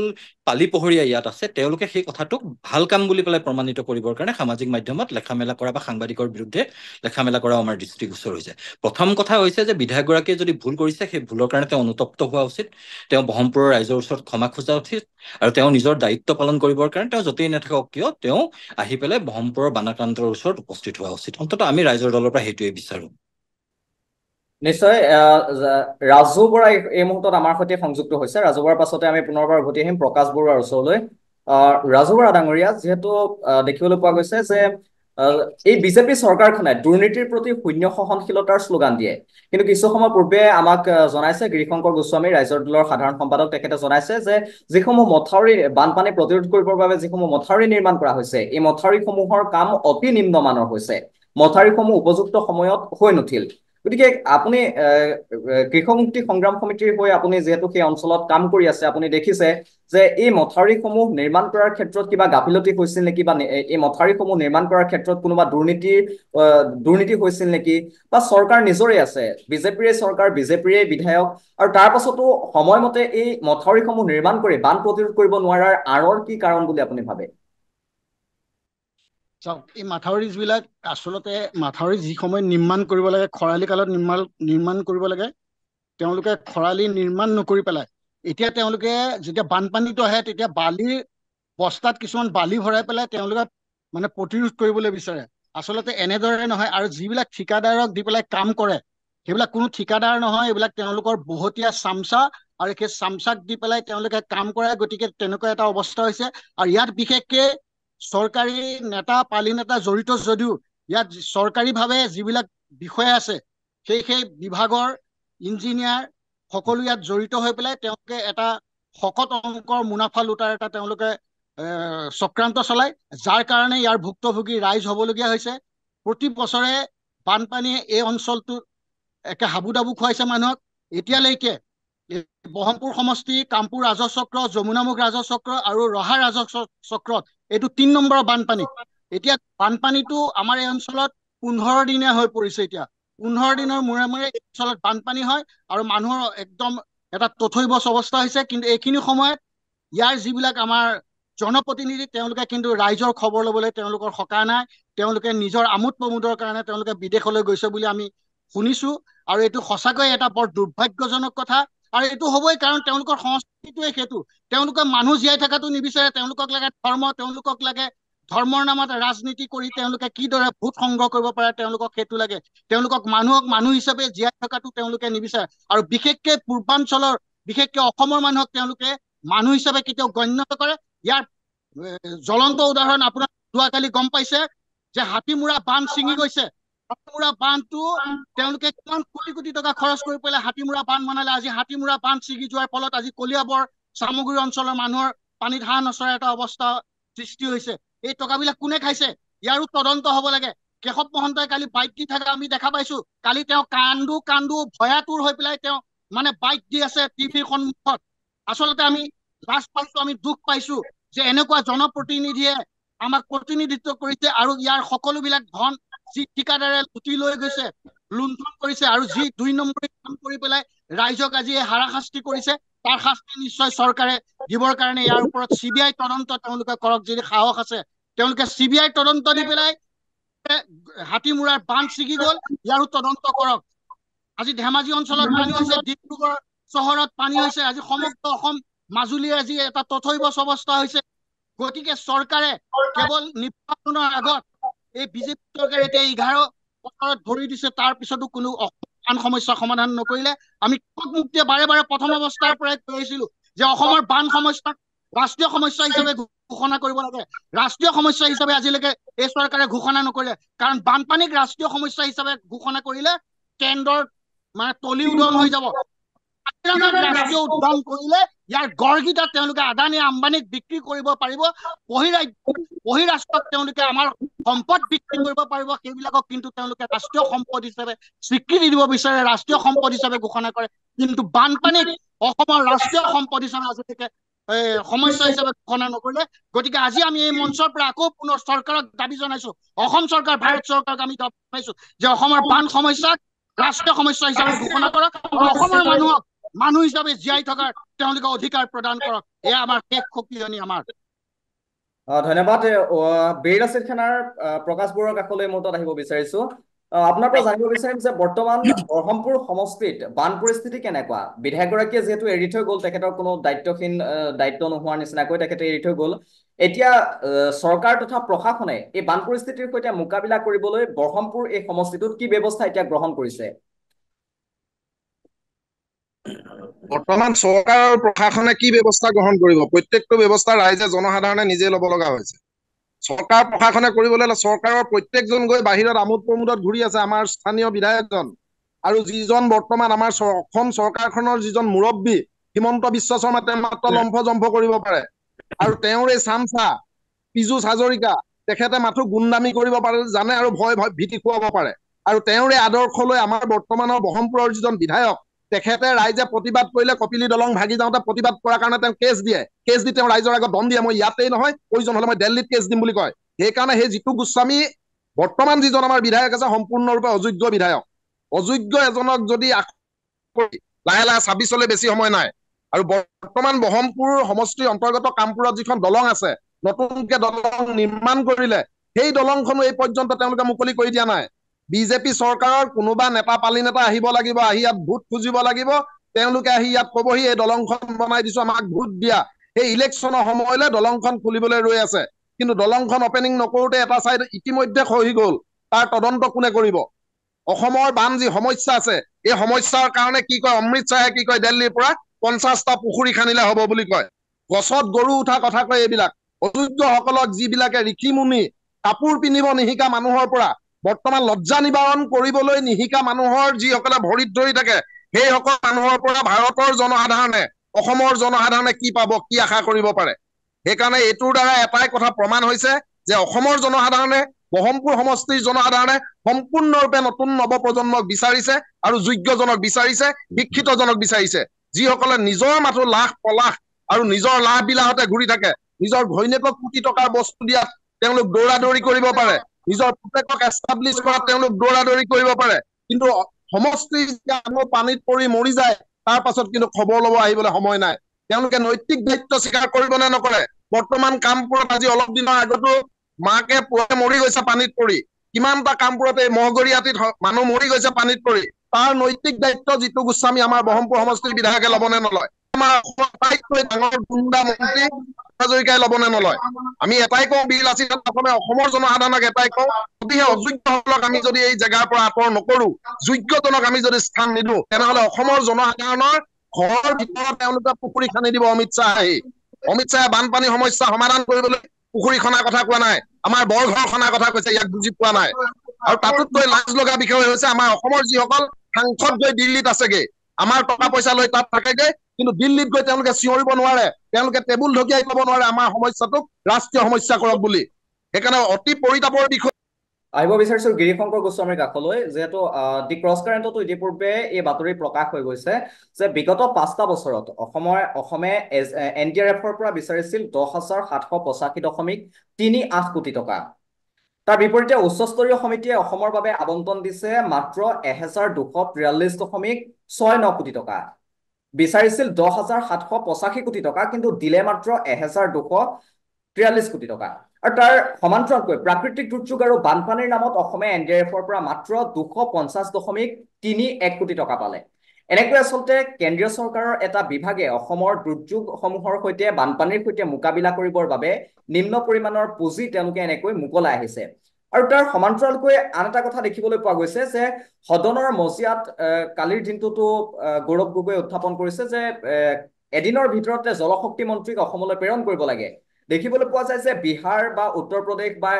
পালি পহৰীয়া ইয়াত আছে, তেওঁলোকে সেই কথাটোক ভাল কাম বুলি পেলাই প্ৰমাণিত কৰিবৰ কাৰণে সামাজিক মাধ্যমত লেখা মেলা কৰা বা সাংবাদিকৰ বিৰুদ্ধে লেখা মেলা কৰা আমাৰ দৃষ্টিগোচৰ হৈছে। প্ৰথম কথা হৈছে যে বিধায়কগৰাকীয়ে যদি ভুল কৰিছে, সেই ভুলৰ কাৰণে তেওঁ অনুতপ্ত হোৱা উচিত। তেওঁ ব্ৰহ্মপুৰৰ ৰাইজৰ ওচৰত ক্ষমা খোজা উচিত আৰু তেওঁ নিজৰ দায়িত্ব পালন কৰিবৰ কাৰণে তেওঁ য'তেই নাথাকক কিয় তেওঁ আহি পেলাই ব্ৰহ্মপুৰৰ বানাক্ৰান্তৰ ওচৰত উপস্থিত হোৱা উচিত। অন্ততঃ আমি ৰাইজৰ দলৰ পৰা সেইটোৱে বিচাৰো। নিশ্চয় ৰাজু বৰা এই মুহূৰ্তত আমাৰ সৈতে সংযুক্ত হৈছে। ৰাজু বৰাৰ পাছতে আমি পুনৰবাৰ উভতি আহিম প্ৰকাশ বৰুৱাৰ ওচৰলৈ। ৰাজু বৰা ডাঙৰীয়া, যিহেতু দেখিবলৈ পোৱা গৈছে যে এই বিজেপি চৰকাৰখনে দুৰ্নীতিৰ প্ৰতি শূন্য সহনশীলতাৰ শ্লোগান দিয়ে, কিন্তু কিছু সময় পূৰ্বে আমাক জনাইছে গিৰিশংকৰ গোস্বামী, ৰাইজৰ দলৰ সাধাৰণ সম্পাদক, তেখেতে জনাইছে যে যিসমূহ মথাউৰি বানপানী প্ৰতিৰোধ কৰিবৰ বাবে যিসমূহ মথাউৰি নিৰ্মাণ কৰা হৈছে, এই মথাউৰিসমূহৰ কাম অতি নিম্নমানৰ হৈছে, মথাউৰিসমূহ উপযুক্ত সময়ত হৈ নুঠিল। গতিকে আপুনি কৃষক মুক্তি সংগ্ৰাম সমিতিৰ হৈ আপুনি যিহেতু সেই অঞ্চলত কাম কৰি আছে, আপুনি দেখিছে যে এই মথাউৰিসমূহ নিৰ্মাণ কৰাৰ ক্ষেত্ৰত কিবা গাফিলতি হৈছিল নেকি, বা এই মথাউৰিসমূহ নিৰ্মাণ কৰাৰ ক্ষেত্ৰত কোনোবা দুৰ্নীতি হৈছিল নেকি, বা চৰকাৰ নিজৰে আছে, বিজেপিৰে চৰকাৰ, বিজেপিৰে বিধায়ক, আৰু তাৰ পাছতো সময়মতে এই মথাউৰিসমূহ নিৰ্মাণ কৰি বান প্ৰতিৰোধ কৰিব নোৱাৰাৰ আঁৰৰ কি কাৰণ বুলি আপুনি ভাবে? চাওক, এই মাথাউৰিবিলাক আচলতে মাথাউৰি যি সময়ত নিৰ্মাণ কৰিব লাগে, খৰালি কালত নিৰ্মাণ কৰিব লাগে, তেওঁলোকে খৰালি নিৰ্মাণ নকৰি পেলাই এতিয়া তেওঁলোকে যেতিয়া বানপানীটো আহে তেতিয়া বালিৰ বস্তাত কিছুমান বালি ভৰাই পেলাই তেওঁলোকে মানে প্ৰতিৰোধ কৰিবলৈ বিচাৰে। আচলতে এনেদৰে নহয়। আৰু যিবিলাক ঠিকাদাৰক দি পেলাই কাম কৰে, সেইবিলাক কোনো ঠিকাদাৰ নহয়, এইবিলাক তেওঁলোকৰ বহতীয়া চামচা, আৰু সেই চামচাক দি পেলাই তেওঁলোকে কাম কৰে। গতিকে তেনেকুৱা এটা অৱস্থা হৈছে। আৰু ইয়াত বিশেষকে চৰকাৰী নেতা, পালি নেতা জড়িত যদিও ইয়াত চৰকাৰীভাৱে যিবিলাক বিষয়া আছে, সেই বিভাগৰ ইঞ্জিনিয়াৰ সকলো ইয়াত জড়িত হৈ পেলাই তেওঁলোকে এটা শকত অংকৰ মুনাফা লুটাৰ এটা তেওঁলোকে চক্ৰান্ত চলায়, যাৰ কাৰণে ইয়াৰ ভুক্তভোগী ৰাইজ হ'বলগীয়া হৈছে। প্ৰতি বছৰে বানপানীয়ে এই অঞ্চলটোত একে হাবুডাবু খুৱাইছে মানুহক। এতিয়ালৈকে ব্ৰহ্মপুৰ সমষ্টি, কামপুৰ ৰাজহ চক্ৰ, যমুনামুখ ৰাজহ চক্ৰ আৰু ৰহা ৰাজহ চক্ৰত এইটো 3 নম্বৰৰ বানপানী। এতিয়া বানপানীটো আমাৰ এই অঞ্চলত 15 দিনীয়া হৈ পৰিছে। এতিয়া 15 দিনৰ মূৰে মূৰে এই অঞ্চলত বানপানী হয় আৰু মানুহৰ একদম এটা তথৈবচ অৱস্থা হৈছে। কিন্তু এইখিনি সময়ত ইয়াৰ যিবিলাক আমাৰ জনপ্ৰতিনিধি, তেওঁলোকে কিন্তু ৰাইজৰ খবৰ ল'বলৈ তেওঁলোকৰ সকাহ নাই। তেওঁলোকে নিজৰ আমোদ প্ৰমোদৰ কাৰণে তেওঁলোকে বিদেশলৈ গৈছে বুলি আমি শুনিছো, আৰু এইটো সঁচাকৈয়ে এটা বৰ দুৰ্ভাগ্যজনক কথা। আৰু এইটো হ'বই, কাৰণ তেওঁলোকৰ সংস্কৃতিটোৱে সেইটো। তেওঁলোকে মানুহ জীয়াই থকাটো নিবিচাৰে, তেওঁলোকক লাগে ধৰ্ম, তেওঁলোকক লাগে ধৰ্মৰ নামত ৰাজনীতি কৰি তেওঁলোকে কিদৰে ভোট সংগ্ৰহ কৰিব পাৰে, তেওঁলোকক সেইটো লাগে। তেওঁলোকক মানুহক মানুহ হিচাপে জীয়াই থকাটো তেওঁলোকে নিবিচাৰে। আৰু বিশেষকে পূৰ্বাঞ্চলৰ, বিশেষকে অসমৰ মানুহক তেওঁলোকে মানুহ হিচাপে কেতিয়াও গণ্য নকৰে। ইয়াৰ জ্বলন্ত উদাহৰণ আপোনাৰ যোৱাকালি গম পাইছে যে হাতীমূৰা বান্ধ ছিঙি গৈছে। হাতীমূৰা বান্ধটো তেওঁলোকে কিমান কোটি কোটি টকা খৰচ কৰি পেলাই হাতীমূৰা বান্ধ বনালে। আজি হাতীমূৰা বান্ধ ছিঙি যোৱাৰ ফলত আজি কলিয়াবৰ, চামগুৰি অঞ্চলৰ মানুহৰ পানীত হাঁহ নচৰা এটা অৱস্থা সৃষ্টি হৈছে। এই টকাবিলাক কোনে খাইছে, ইয়াৰো তদন্ত হ'ব লাগে। কেশৱ মহন্তই কালি বাইক দি থকা আমি দেখা পাইছো। কালি তেওঁ কান্দো ভয়াতুৰ হৈ পেলাই তেওঁ মানে বাইক দি আছে টিভিৰ সন্মুখত। আচলতে আমি লাজ পাইছো, আমি দুখ পাইছো যে এনেকুৱা জনপ্ৰতিনিধিয়ে আমাক প্ৰতিনিধিত্ব কৰিছে, আৰু ইয়াৰ সকলোবিলাক ধন যি ঠিকাদাৰে লুটি লৈ গৈছে, লুণ্ঠন কৰিছে, আৰু যি 2 নম্বৰী কাম কৰি পেলাই ৰাইজক আজি হাৰাশাস্তি কৰিছে, তাৰ শাস্তি নিশ্চয় চৰকাৰে দিবৰ কাৰণে ইয়াৰ ওপৰত CBI তদন্ত তেওঁলোকে কৰক। যদি সাহস আছে তেওঁলোকে CBI তদন্ত দি পেলাই হাতীমূৰাৰ বান্ধ ছিগি গ'ল, ইয়াৰো তদন্ত কৰক। আজি ধেমাজি অঞ্চলত পানী হৈছে, ডিব্ৰুগড় চহৰত পানী হৈছে, আজি সমগ্ৰ অসম, মাজুলীৰ আজি এটা তথৈবচ অৱস্থা হৈছে। গতিকে চৰকাৰে কেৱল নিৰ্বাচনৰ আগত এই বিজেপি চৰকাৰে এতিয়া 11 বছৰত ভৰি দিছে, তাৰ পিছতো কোনো বান সমস্যা সমাধান নকৰিলে। আমি কৃষক মুক্তিয়ে বাৰে বাৰে প্ৰথম অৱস্থাৰ পৰাই কৈ আহিছিলো যে অসমৰ বান সমস্যা ৰাষ্ট্ৰীয় সমস্যা হিচাপে ঘোষণা কৰিব লাগে। ৰাষ্ট্ৰীয় সমস্যা হিচাপে আজিলৈকে এই চৰকাৰে ঘোষণা নকৰিলে, কাৰণ বানপানীক ৰাষ্ট্ৰীয় সমস্যা হিচাপে ঘোষণা কৰিলে কেন্দ্ৰৰ মানে তলি উদং হৈ যাব। কাজিৰঙাক ৰাষ্ট্ৰীয় উদ্যান কৰিলে ইয়াৰ গড়কেইটা তেওঁলোকে আদানী আম্বানীক বিক্ৰী কৰিব পাৰিব, বহিৰাষ্ট্ৰক তেওঁলোকে আমাৰ সম্পদ বিক্ৰী কৰিব পাৰিব, সেইবিলাকক কিন্তু তেওঁলোকে ৰাষ্ট্ৰীয় সম্পদ হিচাপে স্বীকৃতি দিব বিচাৰে, ৰাষ্ট্ৰীয় সম্পদ হিচাপে ঘোষণা কৰে। কিন্তু বানপানীক অসমৰ ৰাষ্ট্ৰীয় সম্পদ হিচাপে আজিলৈকে সমস্যা হিচাপে ঘোষণা নকৰিলে। গতিকে আজি আমি এই মঞ্চৰ পৰা আকৌ পুনৰ চৰকাৰক দাবী জনাইছো, অসম চৰকাৰ, ভাৰত চৰকাৰক আমি দাবী জনাইছো যে অসমৰ বান সমস্যাক ৰাষ্ট্ৰীয় সমস্যা হিচাপে ঘোষণা কৰক আৰু অসমৰ মানুহক মানুহ হিচাপে জীয়াই থকাৰ তেওঁলোকে অধিকাৰ প্ৰদান কৰক। এয়া আমাৰ শেষ শক্তিজনী আমাৰ। ধন্যবাদ। বীৰ লাচিত সেনাৰ প্ৰকাশ বৰুৱাৰ কাষলৈ মোৰ তাত আহিব বিচাৰিছো। আপোনাৰ পৰা জানিব বিচাৰিম যে বৰ্তমান বৰহমপুৰ সমষ্টিত বান পৰিস্থিতি কেনেকুৱা? বিধায়কগৰাকীয়ে যিহেতু এৰি থৈ গ'ল, তেখেতৰ কোনো দায়িত্ব নোহোৱাৰ নিচিনাকৈ তেখেতে এৰি থৈ গ'ল। এতিয়া চৰকাৰ তথা প্ৰশাসনে এই বান পৰিস্থিতিৰ সৈতে মোকাবিলা কৰিবলৈ বৰহমপুৰ এই সমষ্টিটোত কি ব্যৱস্থা এতিয়া গ্ৰহণ কৰিছে? বৰ্তমান চৰকাৰ আৰু প্ৰশাসনে কি ব্যৱস্থা গ্ৰহণ কৰিব? প্ৰত্যেকটো ব্যৱস্থা ৰাইজে জনসাধাৰণে নিজে ল'ব লগা হৈছে। চৰকাৰ প্ৰশাসনে কৰিবলৈ হ'লে চৰকাৰৰ প্ৰত্যেকজন গৈ বাহিৰত আমোদ প্ৰমোদত ঘূৰি আছে। আমাৰ স্থানীয় বিধায়কজন আৰু যিজন বৰ্তমান আমাৰ অসম চৰকাৰখনৰ যিজন মুৰব্বী হিমন্ত বিশ্ব শৰ্মা, তেওঁ মাত্ৰ লম্ফ জম্ফ কৰিব পাৰে। আৰু তেওঁৰ এই চামচা পীযুষ হাজৰিকা, তেখেতে মাথো গুণ্ডামি কৰিব পাৰে জানে আৰু ভয় ভীতি খুৱাব পাৰে। আৰু তেওঁৰ এই আদৰ্শ লৈ আমাৰ বৰ্তমানৰ বহমপুৰৰ যিজন বিধায়ক, তেখেতে ৰাইজে প্ৰতিবাদ কৰিলে কপিলী দলং ভাগি যাওঁতে প্ৰতিবাদ কৰাৰ কাৰণে তেওঁ কেছ দিয়ে। কেছ দি তেওঁ ৰাইজৰ আগত দম দিয়ে, মই ইয়াতেই নহয়, প্ৰয়োজন হ'লে মই দিল্লীত কেছ দিম বুলি কয়। সেইকাৰণে সেই জিতু গোস্বামী বৰ্তমান যিজন আমাৰ বিধায়ক আছে সম্পূৰ্ণৰূপে অযোগ্য বিধায়ক। অযোগ্য এজনক যদি লাহে লাহে ২৬লৈ বেছি সময় নাই। আৰু বৰ্তমান বহমপুৰ সমষ্টিৰ অন্তৰ্গত কামপুৰত যিখন দলং আছে, নতুনকে দলং নিৰ্মাণ কৰিলে, সেই দলংখনো এই পৰ্যন্ত তেওঁলোকে মুকলি কৰি দিয়া নাই। বিজেপি চৰকাৰৰ কোনোবা নেতা পালি নেতা আহিব লাগিব, আহি ইয়াত ভোট খুজিব লাগিব, তেওঁলোকে আহি ইয়াত কবহি এই দলংখন বনাই দিছো, আমাক ভোট দিয়া। সেই ইলেকশ্যনৰ সময়লৈ দলংখন খুলিবলৈ ৰৈ আছে। কিন্তু দলংখন অপেনিং নকৰোতে এটা চাইড ইতিমধ্যে খহি গ'ল। তাৰ তদন্ত কোনে কৰিব? অসমৰ বান যি সমস্যা আছে, এই সমস্যাৰ কাৰণে কি কয় অমৃত শ্বাহে, কি কয় দিল্লীৰ পৰা ৫০টা পুখুৰী খানিলে হ'ব বুলি কয়। গছত গৰু উঠা কথা কয় এইবিলাক। অযোগ্যসকলক যিবিলাকে ঋষি মুনি কাপোৰ পিন্ধিব নিশিকা মানুহৰ পৰা বৰ্তমান লজ্জা নিবাৰণ কৰিবলৈ নিশিকা মানুহৰ যিসকলে ভৰিত ধৰি থাকে, সেইসকল মানুহৰ পৰা ভাৰতৰ জনসাধাৰণে, অসমৰ জনসাধাৰণে কি পাব, কি আশা কৰিব পাৰে? সেইকাৰণে এইটোৰ দ্বাৰা এটাই কথা প্ৰমাণ হৈছে যে অসমৰ জনসাধাৰণে, বহমপুৰ সমষ্টিৰ জনসাধাৰণে সম্পূৰ্ণৰূপে নতুন নৱপ্ৰজন্মক বিচাৰিছে আৰু যোগ্যজনক বিচাৰিছে, শিক্ষিতজনক বিচাৰিছে। যিসকলে নিজৰ মাথো লাখ পলাশ আৰু নিজৰ লাভ বিলাহতে ঘূৰি থাকে, নিজৰ ঘৈণীয়েকক কোটি টকাৰ বস্তু দিয়াত তেওঁলোক দৌৰা দৌৰি কৰিব পাৰে, নিজৰ পুতেকক এষ্টাব্লিছ কৰাত তেওঁলোক দৌৰা দৌৰি কৰিব পাৰে। কিন্তু সমষ্টিৰ পানীত পৰি মৰি যায়, তাৰ পাছত কিন্তু খবৰ ল'ব আহিবলৈ সময় নাই। তেওঁলোকে নৈতিক দায়িত্ব স্বীকাৰ কৰিব নে নকৰে? বৰ্তমান কামপুৰত আজি অলপ দিনৰ আগতো মাকে পুৱাই মৰি গৈছে পানীত পৰি। কিমানটা কামপুৰত এই মহগৰীয়াটিত মানুহ মৰি গৈছে পানীত পৰি। তাৰ নৈতিক দায়িত্ব জিতু গোস্বামী আমাৰ বহমপুৰ সমষ্টিৰ বিধায়কে ল'ব নে নলয়? আমাৰ অসমৰ আটাইতকৈ ডাঙৰ গুণ্ডা মন্ত্ৰী হাজৰিকাই ল'ব নে নলয়? আমি এটাই কওঁ, বীৰ লাচিত অসমৰ জনসাধাৰণক এটাই কওঁ, যদিহে অযোগ্যসকলক আমি যদি এই জেগাৰ পৰা আঁতৰ নকৰো, যোগ্যজনক আমি যদি স্থান নিদিওঁ, তেনেহলে অসমৰ জনসাধাৰণৰ ঘৰৰ ভিতৰত তেওঁলোকে পুখুৰী খান্দি দিব অমিত শ্বাহ আহি। অমিত শ্বাহে বানপানী সমস্যা সমাধান কৰিবলৈ পুখুৰী খনাৰ কথা কোৱা নাই, আমাৰ বৰঘৰ খনাৰ কথা কৈছে। ইয়াক বুজি পোৱা নাই। আৰু তাতোতকৈ লাজ লগা বিষয় হৈছে আমাৰ অসমৰ যিসকল সাংসদ গৈ দিল্লীত আছেগে, আমাৰ টকা পইচা লৈ তাত থাকেগে, কিন্তু দিল্লীত গৈ তেওঁলোকে চিঞৰিব নোৱাৰে, তেওঁলোকে টেবুল ঢকিয়াই ক'ব নোৱাৰে আমাৰ সমস্যাটোক ৰাষ্ট্ৰীয় সমস্যা কৰক বুলি। সেইকাৰণে অতি পৰিতাপৰ বিষয়। আহিব বিচাৰিছো গিৰিশংকৰ গোস্বামীৰ কাষলৈ। যিহেতু দি ক্ৰছ কাৰেণ্টতো ইতিপূৰ্বে এই বাতৰি প্ৰকাশ হৈ গৈছে যে বিগত ৫টা বছৰত অসমে NDRF-ৰ পৰা বিচাৰিছিল ১০,৭৮৫.৩৮ কোটি টকা। তাৰ বিপৰীতে উচ্চস্তৰীয় সমিতিয়ে অসমৰ বাবে আবণ্টন দিছে মাত্ৰ ১,২৪৩.৬৯ কোটি টকা। বিচাৰিছিল ১০,৭৮৫ কোটি টকা, কিন্তু দিলে মাত্ৰ ১,২৪৩ কোটি টকা। আৰু তাৰ সমান্তৰালকৈ প্ৰাকৃতিক দুৰ্যোগ আৰু বানপানীৰ নামত অসমে NDRF-ৰ পৰা মাত্ৰ ২৫০.৩১ কোটি টকা পালে। এনেকৈ আচলতে কেন্দ্ৰীয় চৰকাৰৰ এটা বিভাগে অসমৰ দুৰ্যোগসমূহৰ সৈতে, বানপানীৰ সৈতে মোকাবিলা কৰিবৰ বাবে নিম্ন পৰিমাণৰ পুঁজি তেওঁলোকে এনেকৈ মোকলাই আহিছে। আৰু তাৰ সমান্তৰালকৈ আন এটা কথা দেখিবলৈ পোৱা গৈছে যে সদনৰ মজিয়াত কালিৰ দিনটোতো গৌৰৱ গগৈয়ে উত্থাপন কৰিছে যে এদিনৰ ভিতৰতে জলশক্তি মন্ত্ৰীক অসমলৈ প্ৰেৰণ কৰিব লাগে। দেখিবলৈ পোৱা যায় যে বিহাৰ বা উত্তৰ প্ৰদেশ বা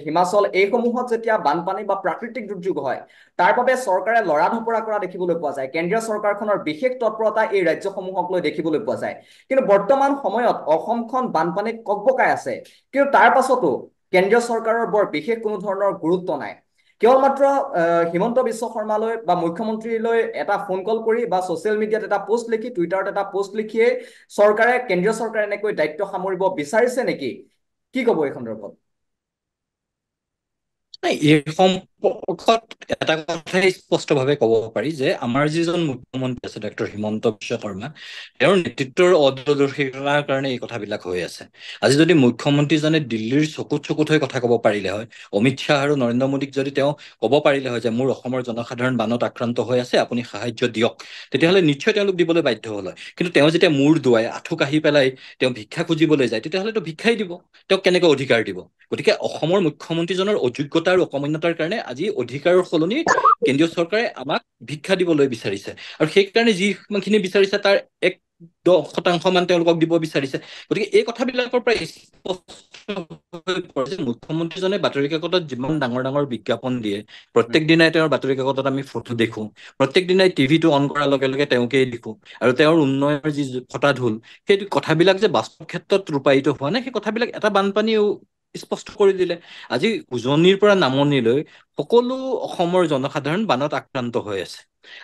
হিমাচল এইসমূহত যেতিয়া বানপানী বা প্ৰাকৃতিক দুৰ্যোগ হয় তাৰ বাবে চৰকাৰে লৰা ঢপৰা কৰা দেখিবলৈ পোৱা যায়। কেন্দ্ৰীয় চৰকাৰখনৰ বিশেষ তৎপৰতা এই ৰাজ্যসমূহক লৈ দেখিবলৈ পোৱা যায়। কিন্তু বৰ্তমান সময়ত অসমখন বানপানীত ককবকাই আছে, কিন্তু তাৰ পাছতো কেন্দ্ৰীয় চৰকাৰৰ বৰ বিশেষ কোনো ধৰণৰ গুৰুত্ব নাই। কেৱল মাত্ৰ হিমন্ত বিশ্ব শৰ্মালৈ বা মুখ্যমন্ত্ৰীলৈ এটা ফোন কল কৰি বা ছচিয়েল মিডিয়াত এটা পোষ্ট লিখি, টুইটাৰত এটা পোষ্ট লিখিয়েই চৰকাৰে, কেন্দ্ৰীয় চৰকাৰে এনেকৈ দায়িত্ব সামৰিব বিচাৰিছে নেকি? কি ক'ব এই সন্দৰ্ভত? এই সম্পৰ্কত এটা কথাই স্পষ্টভাৱে ক'ব পাৰি যে আমাৰ যিজন মুখ্যমন্ত্ৰী আছে ডক্টৰ হিমন্ত বিশ্ব শৰ্মা, তেওঁৰ নেতৃত্বৰ অদূৰদৰ্শিতাৰ কাৰণে এই কথাবিলাক হৈ আছে। আজি যদি মুখ্যমন্ত্ৰীজনে দিল্লীৰ চকুত চকুত হৈ কথা ক'ব পাৰিলে হয়, অমিত শ্বাহ আৰু নৰেন্দ্ৰ মোদীক যদি তেওঁ ক'ব পাৰিলে হয় যে মোৰ অসমৰ জনসাধাৰণ বানত আক্ৰান্ত হৈ আছে, আপুনি সাহায্য দিয়ক, তেতিয়াহ'লে নিশ্চয় তেওঁলোক দিবলৈ বাধ্য হ'ল হয়। কিন্তু তেওঁ যেতিয়া মূৰ দোৱাই আঁঠু কাঢ়ি পেলাই তেওঁ ভিক্ষা খুজিবলৈ যায়, তেতিয়াহ'লেতো ভিক্ষাই দিব, তেওঁক কেনেকৈ অধিকাৰ দিব? গতিকে অসমৰ মুখ্যমন্ত্ৰীজনৰ অযোগ্যতা আৰু অমান্যতাৰ কাৰণে আজি অধিকাৰৰ সলনি কেন্দ্ৰীয় চৰকাৰে আমাক ভিক্ষা দিবলৈ বিচাৰিছে, আৰু সেইকাৰণে যিমানখিনি বিচাৰিছে তাৰ 10% মান তেওঁলোকক দিব বিচাৰিছে। গতিকে এই কথাবিলাকৰ পৰা মুখ্যমন্ত্ৰীজনে বাতৰি কাকতত যিমান ডাঙৰ ডাঙৰ বিজ্ঞাপন দিয়ে, প্ৰত্যেক দিনাই তেওঁৰ বাতৰি কাকতত আমি ফটো দেখো, প্ৰত্যেক দিনাই টিভিটো অন কৰাৰ লগে লগে তেওঁকেই দেখো, আৰু তেওঁৰ উন্নয়নৰ যি ফটাঢোল, সেই কথাবিলাক যে বাস্তৱ ক্ষেত্ৰত ৰূপায়িত হোৱা নাই, সেই কথাবিলাক এটা বানপানীও স্পষ্ট কৰি দিলে। আজি উজনিৰ পৰা নামনিলৈ সকলো অসমৰ জনসাধাৰণ বানত আক্ৰান্ত হৈ আছে।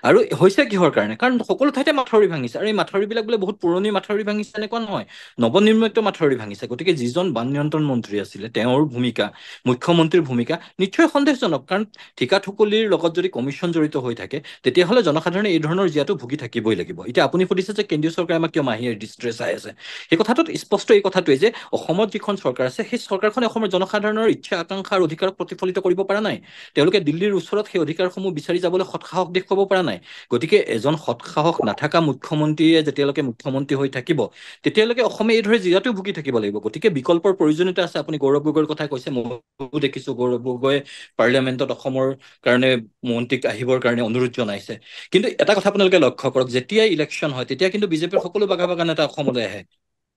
আৰু হৈছে কিহৰ কাৰণে? কাৰণ সকলো ঠাইতে মাথাউৰি ভাঙিছে, আৰু এই মাথাউৰিবিলাক বোলে বহুত পুৰণি মাথাউৰি ভাঙিছে এনেকুৱা নহয়, নৱনিৰ্মিত মাথাউৰি ভাঙিছে। গতিকে যিজন বান নিয়ন্ত্ৰণ মন্ত্ৰী আছিলে তেওঁৰ ভূমিকা, মুখ্যমন্ত্ৰীৰ ভূমিকা নিশ্চয় সন্দেহজনক। কাৰণ ঠিকা ঠুকলিৰ লগত যদি কমিশ্যন জড়িত হৈ থাকে, তেতিয়াহ'লে জনসাধাৰণে এই ধৰণৰ জীয়াতো ভুগি থাকিবই লাগিব। এতিয়া আপুনি সুধিছে যে কেন্দ্ৰীয় চৰকাৰে আমাক কিয় মাহিৰ দৃষ্টিৰে চাই আছে, সেই কথাটোত স্পষ্ট এই কথাটোৱে যে অসমত যিখন চৰকাৰ আছে, সেই চৰকাৰখনে অসমৰ জনসাধাৰণৰ ইচ্ছা আকাংক্ষা আৰু অধিকাৰক প্ৰতিফলিত কৰিব পৰা নাই। তেওঁলোকে দিল্লীৰ ওচৰত সেই অধিকাৰসমূহ বিচাৰি যাবলৈ সৎসাহস দেখুৱাব পৰা নাই। গতিকে এজন সৎসাহস নাথাকা মুখ্যমন্ত্ৰীয়ে যেতিয়ালৈকে মুখ্যমন্ত্ৰী হৈ থাকিব, তেতিয়ালৈকে অসমে এইদৰে জিৰাতো ভুগি থাকিব লাগিব। গতিকে বিকল্পৰ প্ৰয়োজনীয়তা আছে। আপুনি গৌৰৱ গগৈৰ কথা কৈছে, ময়ো দেখিছো গৌৰৱ গগৈয়ে পাৰ্লিয়ামেণ্টত অসমৰ কাৰণে মন্ত্ৰীক আহিবৰ কাৰণে অনুৰোধ জনাইছে। কিন্তু এটা কথা আপোনালোকে লক্ষ্য কৰক, যেতিয়াই ইলেকশ্যন হয় তেতিয়া কিন্তু বিজেপিৰ সকলো বাগা বাগান এটা অসমলৈ আহে,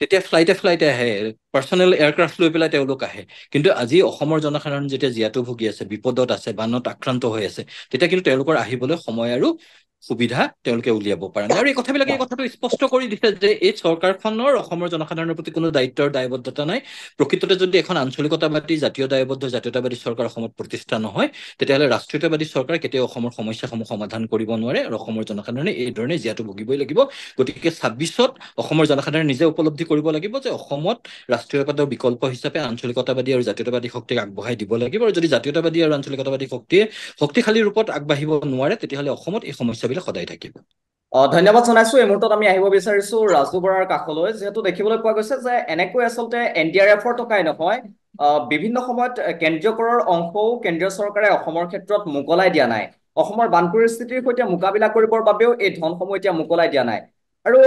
তেতিয়া ফ্লাইটে আহে, পাৰ্চনেল এয়াৰক্ৰাফ্ট লৈ পেলাই তেওঁলোক আহে। কিন্তু আজি অসমৰ জনসাধাৰণ যেতিয়া জীয়াতো ভুগি আছে, বিপদত আছে, বানত আক্ৰান্ত হৈ আছে, তেতিয়া কিন্তু তেওঁলোকৰ আহিবলৈ সময় আৰু সুবিধা তেওঁলোকে উলিয়াব পৰা নাই। আৰু এই কথাবিলাকে এই কথাটো স্পষ্ট কৰি দিছে যে এই চৰকাৰখনৰ অসমৰ জনসাধাৰণৰ প্ৰতি কোনো দায়িত্বৰ দায়বদ্ধতা নাই। প্ৰকৃততে যদি এখন আঞ্চলিকতাবাদী জাতীয় দায়বদ্ধ জাতীয়তাবাদী চৰকাৰ অসমত প্ৰতিষ্ঠা নহয়, তেতিয়াহ'লে ৰাষ্ট্ৰীয়তাবাদী চৰকাৰ কেতিয়াও অসমৰ সমস্যাসমূহ সমাধান কৰিব নোৱাৰে, আৰু অসমৰ জনসাধাৰণে এই ধৰণে জীয়াতো ভুগিবই লাগিব। গতিকে 26ত অসমৰ জনসাধাৰণে নিজে উপলব্ধি কৰিব লাগিব যে অসমত ৰাষ্ট্ৰীয়তাবাদৰ বিকল্প হিচাপে আঞ্চলিকতাবাদী আৰু জাতীয়তাবাদী শক্তিক আগবঢ়াই দিব লাগিব। আৰু যদি জাতীয়তাবাদী আৰু আঞ্চলিকতাবাদী শক্তিয়ে শক্তিশালী ৰূপত আগবাঢ়িব নোৱাৰে, তেতিয়াহ'লে অসমত এই সমস্যাবিলাক সদায় থাকিব। ধন্যবাদ জনাইছো। এই মুহূৰ্তত আমি আহিব বিচাৰিছো ৰাজু বৰাৰ কাষলৈ, যিহেতু দেখিবলৈ পোৱা গৈছে যে এনেকৈ আচলতে NDRF-ৰ টকাই নহয়, বিভিন্ন সময়ত কেন্দ্ৰীয় কৰৰ অংশও কেন্দ্ৰীয় চৰকাৰে অসমৰ ক্ষেত্ৰত মোকলাই দিয়া নাই। অসমৰ বান পৰিস্থিতিৰ সৈতে মোকাবিলা কৰিবৰ বাবেও এই ধনসমূহ এতিয়া মোকলাই দিয়া নাই। আৰু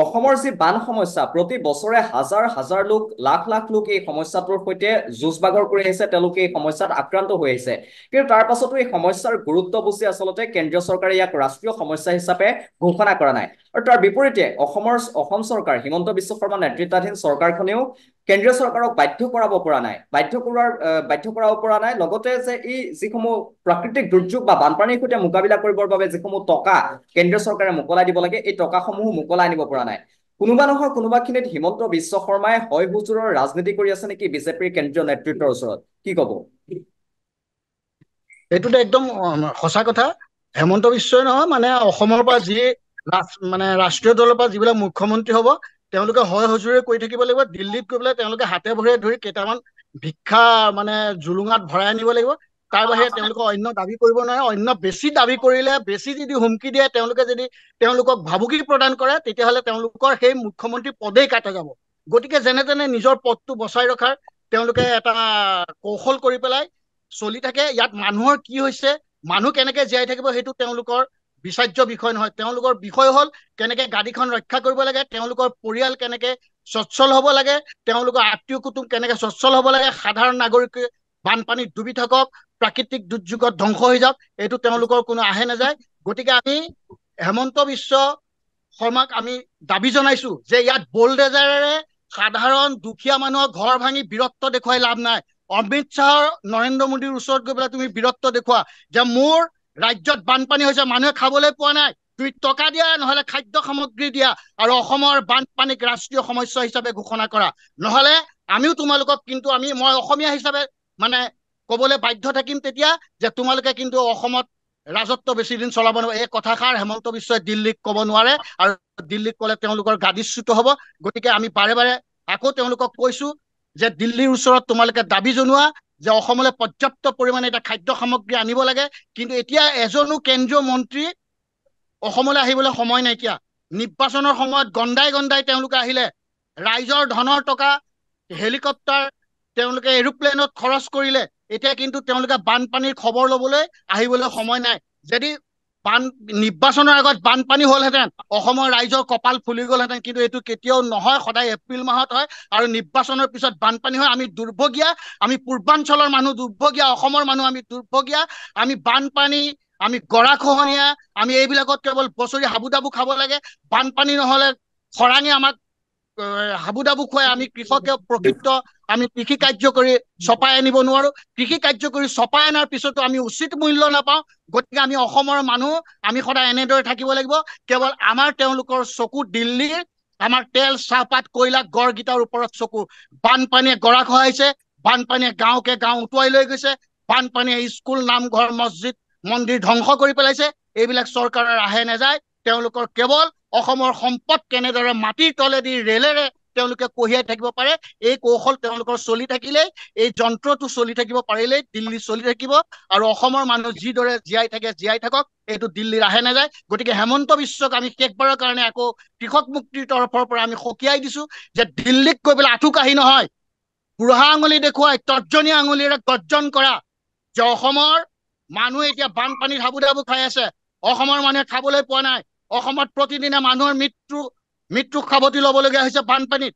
অসমৰ যি বান সমস্যা, প্ৰতি বছৰে হাজাৰ হাজাৰ লোক, লাখ লাখ লোক এই সমস্যাটোৰ সৈতে যুঁজ বাগৰ কৰি আহিছে, তেওঁলোকে এই সমস্যাত আক্ৰান্ত হৈ আহিছে। কিন্তু তাৰ পাছতো এই সমস্যাৰ গুৰুত্ব বুজি আচলতে কেন্দ্ৰীয় চৰকাৰে ইয়াক ৰাষ্ট্ৰীয় সমস্যা হিচাপে ঘোষণা কৰা নাই। আৰু তাৰ বিপৰীতে অসম চৰকাৰ, হিমন্ত বিশ্ব শৰ্মা নেতৃত্বাধীন চৰকাৰখনেও কেন্দ্ৰীয় চৰকাৰক বাধ্য কৰাব পৰা নাই, বাধ্য কৰাব পৰা নাই। লগতে যে এই যিসমূহ প্ৰাকৃতিক দুৰ্যোগ বা বানপানীৰ সৈতে মোকাবিলা কৰিবৰ বাবে যিসমূহ টকা কেন্দ্ৰীয় চৰকাৰে মোকলাই দিব লাগে, এই টকাসমূহ মোকলাই আনিব পৰা নাই। কোনোবা নহয় কোনোবাখিনিত হিমন্ত বিশ্ব শৰ্মাই হয় হুজুৰৰ ৰাজনীতি কৰি আছে নেকি বিজেপিৰ কেন্দ্ৰীয় নেতৃত্বৰ ওচৰত? কি ক'ব? এইটোতো একদম সঁচা কথা। হেমন্ত বিশ্বই নহয়, মানে অসমৰ পৰা যি মানে ৰাষ্ট্ৰীয় দলৰ পৰা যিবিলাক মুখ্যমন্ত্ৰী হ'ব, তেওঁলোকে হয় হুজুৰে কৰি থাকিব লাগিব। দিল্লীত গৈ পেলাই তেওঁলোকে হাতে ভৰিয়ে ধৰি কেইটামান ভিক্ষা মানে জুলুঙাত ভৰাই আনিব লাগিব। তাৰ বাহিৰে তেওঁলোকে অন্য দাবী কৰিব নোৱাৰে। অন্য বেছি দাবী কৰিলে, বেছি যদি হুমকি দিয়ে, তেওঁলোকে যদি তেওঁলোকক ভাবুকি প্ৰদান কৰে, তেতিয়াহ'লে তেওঁলোকৰ সেই মুখ্যমন্ত্ৰী পদেই কাটা যাব। গতিকে যেনে তেনে নিজৰ পদটো বচাই ৰখাৰ তেওঁলোকে এটা কৌশল কৰি পেলাই চলি থাকে। ইয়াত মানুহৰ কি হৈছে, মানুহ কেনেকে জীয়াই থাকিব, সেইটো তেওঁলোকৰ বিচাৰ্য বিষয় নহয়। তেওঁলোকৰ বিষয় হ'ল কেনেকে গাড়ীখন ৰক্ষা কৰিব লাগে, তেওঁলোকৰ পৰিয়াল কেনেকে সচ্ছল হ'ব লাগে, তেওঁলোকৰ আত্মীয় কুটুম কেনেকে সচ্ছল হ'ব লাগে, সাধাৰণ নাগৰিকে বানপানীত ডুবি থাকক, প্ৰাকৃতিক দুৰ্যোগত ধ্বংস হৈ যাওক, এইটো তেওঁলোকৰ কোনো আহে নাযায়। গতিকে আমি হেমন্ত বিশ্ব শৰ্মাক আমি দাবী জনাইছো যে ইয়াত বোল্ডেজাৰেৰে সাধাৰণ দুখীয়া মানুহৰ ঘৰ ভাঙি বীৰত্ব দেখুৱাই লাভ নাই। অমিত শ্বাহৰ নৰেন্দ্ৰ মোদীৰ ওচৰত গৈ পেলাই তুমি বীৰত্ব দেখুওৱা যে মোৰ ৰাজ্যত বানপানী হৈছে, মানুহে খাবলৈ পোৱা নাই, তুমি টকা দিয়া নহলে খাদ্য সামগ্ৰী দিয়া আৰু অসমৰ বানপানীক ৰাষ্ট্ৰীয় সমস্যা হিচাপে ঘোষণা কৰা, নহলে আমিও তোমালোকক কিন্তু মই অসমীয়া হিচাপে মানে কবলৈ বাধ্য থাকিম তেতিয়া যে তোমালোকে কিন্তু অসমত ৰাজত্ব বেছি দিন চলাব নোৱাৰে। এই কথাষাৰ হেমন্ত বিশ্বই দিল্লীক ক'ব নোৱাৰে আৰু দিল্লীক ক'লে তেওঁলোকৰ গাদীচ্যুত হ'ব। গতিকে আমি বাৰে বাৰে আকৌ তেওঁলোকক কৈছো যে দিল্লীৰ ওচৰত তোমালোকে দাবী জনোৱা যে অসমলৈ পৰ্যাপ্ত পৰিমাণে এটা খাদ্য সামগ্ৰী আনিব লাগে। কিন্তু এতিয়া এজনো কেন্দ্ৰীয় মন্ত্ৰী অসমলৈ আহিবলৈ সময় নাইকিয়া। নিৰ্বাচনৰ সময়ত গন্দাই গন্দাই তেওঁলোকে আহিলে, ৰাইজৰ ধনৰ টকা হেলিকপ্টাৰ তেওঁলোকে এৰোপ্লেনত খৰচ কৰিলে। এতিয়া কিন্তু তেওঁলোকে বানপানীৰ খবৰ ল'বলৈ আহিবলৈ সময় নাই। যদি নিৰ্বাচনৰ আগত বানপানী হ'লহেঁতেন অসমৰ ৰাইজৰ কপাল ফুলি গ'লহেঁতেন, কিন্তু এইটো কেতিয়াও নহয়, সদায় এপ্ৰিল মাহত হয় আৰু নিৰ্বাচনৰ পিছত বানপানী হয়। আমি দুৰ্ভগীয়া, আমি পূৰ্বাঞ্চলৰ মানুহ দুৰ্ভগীয়া, অসমৰ মানুহ আমি দুৰ্ভগীয়া। আমি বানপানী, আমি গৰাখহনীয়া, আমি এইবিলাকত কেৱল বছৰি হাবুডাবু খাব লাগে। বানপানী নহলে খৰাঙে আমাক হাবুডাবু খুৱাই আমি কৃষকে প্ৰকৃত আমি কৃষি কাৰ্য কৰি চপাই আনিব নোৱাৰো। কৃষি কাৰ্য কৰি চপাই অনাৰ পিছতো আমি উচিত মূল্য নাপাওঁ। গতিকে আমি অসমৰ মানুহ আমি সদায় এনেদৰে থাকিব লাগিব। কেৱল আমাৰ তেওঁলোকৰ চকু দিল্লীৰ আমাৰ তেল, চাহপাত, কয়লা, গড়কেইটাৰ ওপৰত চকু। বানপানীয়ে গৰা খহাইছে, বানপানীয়ে গাঁৱকে গাঁও উটুৱাই লৈ গৈছে, বানপানীয়ে স্কুল, নামঘৰ, মছজিদ, মন্দিৰ ধ্বংস কৰি পেলাইছে। এইবিলাক চৰকাৰৰ আহে নাযায়। তেওঁলোকৰ কেৱল অসমৰ সম্পদ কেনেদৰে মাটিৰ তলেদি ৰেলেৰে তেওঁলোকে কঢ়িয়াই থাকিব পাৰে, এই কৌশল তেওঁলোকৰ চলি থাকিলেই, এই যন্ত্ৰটো চলি থাকিব পাৰিলেই দিল্লী চলি থাকিব আৰু অসমৰ মানুহ যিদৰে জীয়াই থাকে জীয়াই থাকক, এইটো দিল্লীৰ আহে নাযায়। গতিকে হেমন্ত বিশ্বক আমি শেষবাৰৰ কাৰণে আকৌ কৃষক মুক্তিৰ তৰফৰ পৰা আমি সকীয়াই দিছো যে দিল্লীক গৈ পেলাই আঁঠুকাঢ়ি নহয়, বুঢ়া আঙুলি দেখুৱাই তৰ্জনী আঙুলিৰে গৰ্জন কৰা যে অসমৰ মানুহে এতিয়া বানপানীত হাবুডাবু খাই আছে, অসমৰ মানুহে খাবলৈ পোৱা নাই, অসমত প্ৰতিদিনে মানুহৰ মৃত্যু সাৱটি ল'বলগীয়া হৈছে বানপানীত।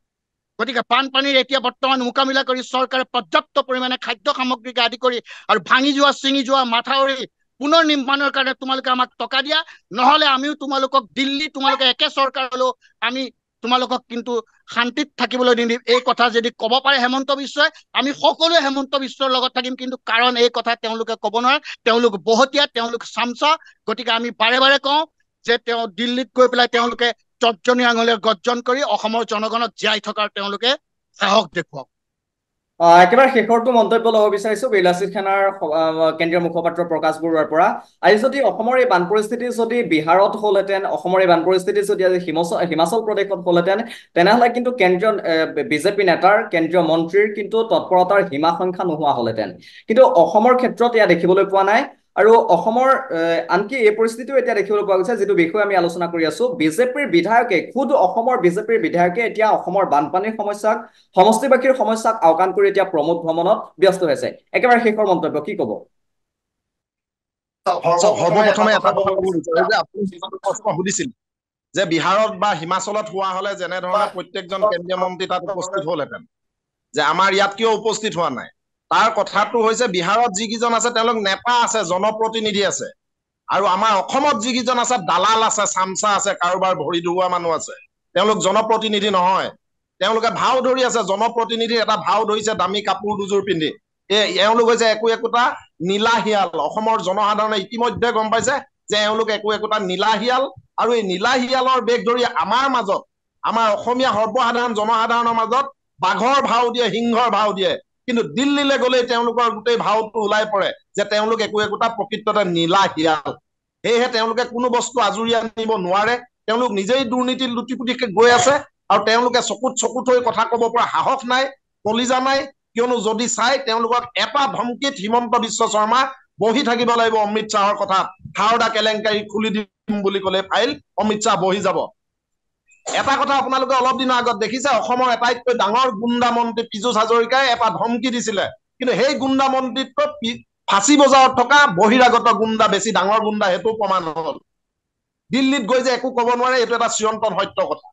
গতিকে বানপানীৰ এতিয়া বৰ্তমান মোকাবিলা কৰি চৰকাৰে পৰ্যাপ্ত পৰিমাণে খাদ্য সামগ্ৰীকে আদি কৰি আৰু ভাঙি যোৱা ছিঙি যোৱা মাথাউৰি পুনৰ নিৰ্মাণৰ কাৰণে তোমালোকে আমাক টকা দিয়া, নহলে আমিও তোমালোকক দিল্লী, তোমালোকে একে চৰকাৰ হলেও আমি তোমালোকক কিন্তু শান্তিত থাকিবলৈ নিদিম। এই কথা যদি ক'ব পাৰে হেমন্ত বিশ্বই, আমি সকলোৱে হেমন্ত বিশ্বৰ লগত থাকিম। কিন্তু কাৰণ এই কথা তেওঁলোকে ক'ব নোৱাৰে, তেওঁলোক বহতীয়া, তেওঁলোক চামচা। গতিকে আমি বাৰে বাৰে কওঁ যে তেওঁ দিল্লীত গৈ পেলাই তেওঁলোকে তৰ্জনী আঙুলিৰে গৰ্জন কৰি অসমৰ জনগণক জীয়াই থকাৰ তেওঁলোকে সাহস দেখুৱাওক। একেবাৰে শেষৰটো মন্তব্য ল'ব বিচাৰিছো বিলাসিত সেনাৰ কেন্দ্ৰীয় মুখপাত্ৰ প্ৰকাশ বৰুৱাৰ পৰা। আজি যদি অসমৰ এই বান পৰিস্থিতি যদি বিহাৰত হ'লহেঁতেন, অসমৰ এই বান পৰিস্থিতি যদি আজি হিমাচল প্ৰদেশত হ'লহেঁতেন, তেনেহ'লে কিন্তু কেন্দ্ৰীয় বিজেপি নেতাৰ, কেন্দ্ৰীয় মন্ত্ৰীৰ কিন্তু তৎপৰতাৰ সীমা সংখ্যা নোহোৱা হ'লহেঁতেন। কিন্তু অসমৰ ক্ষেত্ৰত এয়া দেখিবলৈ পোৱা নাই। আৰু অসমৰ আনকি এই পৰিস্থিতিও এতিয়া দেখিবলৈ পোৱা গৈছে, যিটো বিষয়ে আমি আলোচনা কৰি আছো, বিজেপিৰ বিধায়কে, খুদ অসমৰ বিজেপিৰ বিধায়কে এতিয়া অসমৰ বানপানীৰ সমস্যাক, সমষ্টিবাসীৰ সমস্যাক আওকাণ কৰি এতিয়া প্ৰমোদ ভ্ৰমণত ব্যস্ত হৈছে। একেবাৰে শেষৰ মন্তব্য কি ক'ব? সৰ্বপ্ৰথমে এটা কথা ক'ব বিচাৰো যে আপুনি যিটো প্ৰশ্ন সুধিছিল যে বিহাৰত বা হিমাচলত হোৱা হলে যেনেধৰণে প্ৰত্যেকজন কেন্দ্ৰীয় মন্ত্ৰী তাত উপস্থিত হ'লহেঁতেন, যে আমাৰ ইয়াত কিয় উপস্থিত হোৱা নাই, তাৰ কথাটো হৈছে বিহাৰত যিকেইজন আছে তেওঁলোক নেতা আছে, জনপ্ৰতিনিধি আছে, আৰু আমাৰ অসমত যিকেইজন আছে দালাল আছে, চামচা আছে, কাৰোবাৰ ভৰি ধুওৱা মানুহ আছে, তেওঁলোক জনপ্ৰতিনিধি নহয়। তেওঁলোকে ভাও ধৰি আছে, জনপ্ৰতিনিধি এটা ভাও ধৰিছে দামী কাপোৰ দুযোৰ পিন্ধি। এওঁলোক হৈছে একোটা নীলা শিয়াল। অসমৰ জনসাধাৰণে ইতিমধ্যে গম পাইছে যে এওঁলোক একোটা নীলা শিয়াল, আৰু এই নীলা শিয়ালৰ বেগ ধৰি আমাৰ মাজত, আমাৰ অসমীয়া সৰ্বসাধাৰণ জনসাধাৰণৰ মাজত বাঘৰ ভাও দিয়ে, সিংহৰ ভাও দিয়ে। কিন্তু দিল্লীলৈ গ'লেই তেওঁলোকৰ গোটেই ভাওটো ওলাই পৰে যে তেওঁলোক একোটা প্ৰকৃততে নীলা শিয়াল। সেয়েহে তেওঁলোকে কোনো বস্তু আজুৰি আনিব নোৱাৰে। তেওঁলোক নিজেই দুৰ্নীতিত লুটিপুটিকে গৈ আছে, আৰু তেওঁলোকে চকুত হৈ কথা ক'ব পৰা সাহস নাই, কলিজা নাই। কিয়নো যদি চাই তেওঁলোকক এটা ধমকিত হিমন্ত বিশ্ব শৰ্মা বহি থাকিব লাগিব অমিত শ্বাহৰ কথা। হাওড়া কেলেংকাৰী খুলি দিম বুলি ক'লে ফাইল অমিত শ্বাহ বহি যাব। এটা কথা আপোনালোকে অলপ দিনৰ আগত দেখিছে, অসমৰ আটাইতকৈ ডাঙৰ গুণ্ডা মন্ত্ৰী পীযুষ হাজৰিকাই এটা ধমকি দিছিলে, কিন্তু সেই গুণ্ডা মন্ত্ৰীতকৈ ফাঁচী বজাৰত থকা বহিৰাগত গুণ্ডা বেছি ডাঙৰ গুণ্ডা, সেইটো প্ৰমাণ হ'ল। দিল্লীত গৈ যে একো ক'ব নোৱাৰে, এইটো এটা চিৰন্তন সত্য কথা।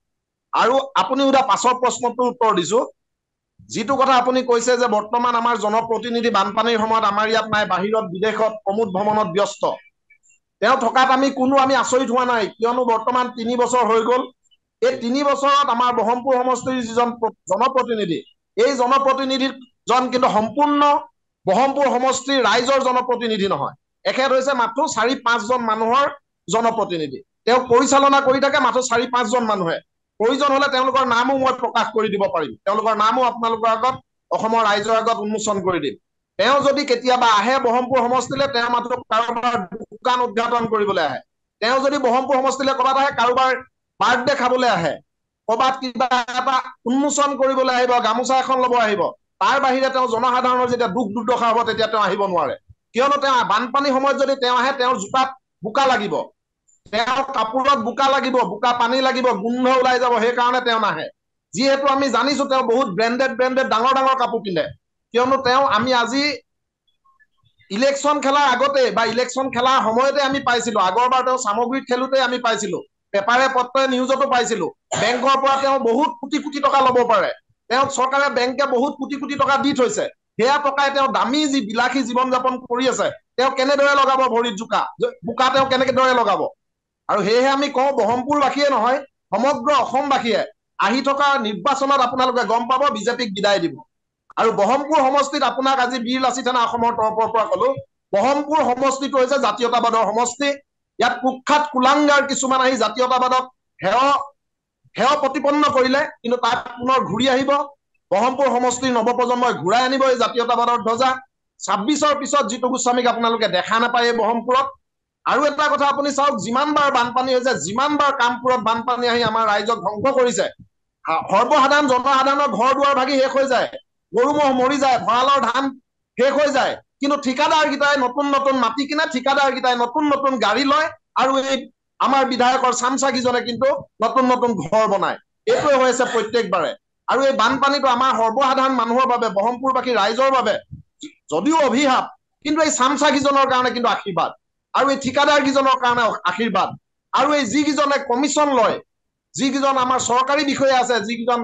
আৰু আপুনি সোধা পাছৰ প্ৰশ্নটোৰ উত্তৰ দিছো। যিটো কথা আপুনি কৈছে যে বৰ্তমান আমাৰ জনপ্ৰতিনিধি বানপানীৰ সময়ত আমাৰ ইয়াত নাই, বাহিৰত বিদেশত প্ৰমোদ ভ্ৰমণত ব্যস্ত। তেওঁ থকাত আমি আচৰিত হোৱা নাই, কিয়নো বৰ্তমান 3 বছৰ হৈ গ'ল এই 3 বছৰত আমাৰ বহৰমপুৰ সমষ্টিৰ যিজন জনপ্ৰতিনিধি, এই জনপ্ৰতিনিধিজন কিন্তু সম্পূৰ্ণ বহৰমপুৰ সমষ্টিৰ ৰাইজৰ জনপ্ৰতিনিধি নহয়। এখেত হৈছে মাত্ৰ 4-5 জন মানুহৰ জনপ্ৰতিনিধি। তেওঁ পৰিচালনা কৰি থাকে মাত্ৰ 4-5 জন মানুহে। প্ৰয়োজন হলে তেওঁলোকৰ নামো মই প্ৰকাশ কৰি দিব পাৰিম, তেওঁলোকৰ নামো আপোনালোকৰ আগত অসমৰ ৰাইজৰ আগত উন্মোচন কৰি দিম। তেওঁ যদি কেতিয়াবা আহে বহৰমপুৰ সমষ্টিলে, তেওঁ মাত্ৰ কাৰোবাৰ দোকান উদ্ঘাটন কৰিবলৈ আহে। তেওঁ যদি বহৰমপুৰ সমষ্টিলে ক'ৰবাত আহে, কাৰোবাৰ বাৰ্থডে খাবলৈ আহে, ক'ৰবাত কিবা এটা উন্মোচন কৰিবলৈ আহিব, গামোচা এখন ল'ব আহিব, তাৰ বাহিৰে তেওঁ জনসাধাৰণৰ যেতিয়া দুখ দুৰ্দশা হ'ব তেতিয়া তেওঁ আহিব নোৱাৰে। কিয়নো তেওঁ বানপানীৰ সময়ত যদি তেওঁ আহে, তেওঁৰ জোতাত বোকা লাগিব, তেওঁৰ কাপোৰত বোকা লাগিব, বোকা পানী লাগিব, গোন্ধ ওলাই যাব, সেইকাৰণে তেওঁ নাহে। যিহেতু আমি জানিছো তেওঁ বহুত ব্ৰেণ্ডেড ডাঙৰ ডাঙৰ কাপোৰ কিনে, কিয়নো তেওঁ আমি আজি ইলেকশ্যন খেলাৰ আগতে বা ইলেকশ্যন খেলাৰ সময়তে আমি পাইছিলো, আগৰবাৰ তেওঁ সামগ্ৰী খেলোতে আমি পাইছিলো, পেপাৰে পত্ৰে নিউজতো পাইছিলো, বেংকৰ পৰা তেওঁ বহুত কোটি কোটি টকা ল'ব পাৰে। তেওঁক চৰকাৰে বেংকে বহুত কোটি কোটি টকা দি থৈছে, সেয়া টকাই তেওঁ দামী যি বিলাসী জীৱন যাপন কৰি আছে, তেওঁ কেনেদৰে লগাব ভৰিত বোকা তেওঁ কেনেদৰে লগাব? আৰু সেয়েহে আমি কওঁ, বহৰমপুৰবাসীয়ে নহয় সমগ্ৰ অসমবাসীয়ে আহি থকা নিৰ্বাচনত আপোনালোকে গম পাব বিজেপিক বিদায় দিব। আৰু বহৰমপুৰ সমষ্টিত আপোনাক আজি বীৰ লাচিত সেনা অসমৰ তৰফৰ পৰা কলো, বহৰমপুৰ সমষ্টিটো হৈছে জাতীয়তাবাদৰ সমষ্টি। ইয়াত কুখ্যাত কুলাংগাৰ কিছুমান আহি জাতীয়তাবাদক হেয় প্ৰতিপন্ন কৰিলে, কিন্তু তাক পুনৰ ঘূৰি আহিব। বহৰমপুৰ সমষ্টিৰ নৱপ্ৰজন্মই ঘূৰাই আনিব এই জাতীয়তাবাদৰ ধ্বজা। 26ৰ পিছত জিতু গোস্বামীক আপোনালোকে দেখা নাপায় এই বহৰমপুৰত। আৰু এটা কথা আপুনি চাওক, যিমানবাৰ বানপানী হৈছে, যিমানবাৰ কামপুৰত বানপানী আহি আমাৰ ৰাইজক ধ্বংস কৰিছে, সৰ্বসাধাৰণ জনসাধাৰণৰ ঘৰ দুৱাৰ ভাগি শেষ হৈ যায়, গৰু ম'হ মৰি যায়, ভঁৰালৰ ধান শেষ হৈ যায়, কিন্তু ঠিকাদাৰকেইটাই নতুন নতুন মাটি কিনে, ঠিকাদাৰকেইটাই নতুন নতুন গাড়ী লয়, আৰু এই আমাৰ বিধায়কৰ চামচাকিজনে কিন্তু নতুন নতুন ঘৰ বনায়। এইটোৱে হৈ আছে প্ৰত্যেকবাৰে। আৰু এই বানপানীটো আমাৰ সৰ্বসাধাৰণ মানুহৰ বাবে, বহৰমপুৰবাসী ৰাইজৰ বাবে যদিও অভিশাপ, কিন্তু এই চামচাকিজনৰ কাৰণে কিন্তু আশীৰ্বাদ, আৰু এই ঠিকাদাৰ কেইজনৰ কাৰণে আশীৰ্বাদ, আৰু এই যিকেইজনে কমিশ্যন লয়, যিকেইজন আমাৰ চৰকাৰী বিষয়া আছে, যিকেইজন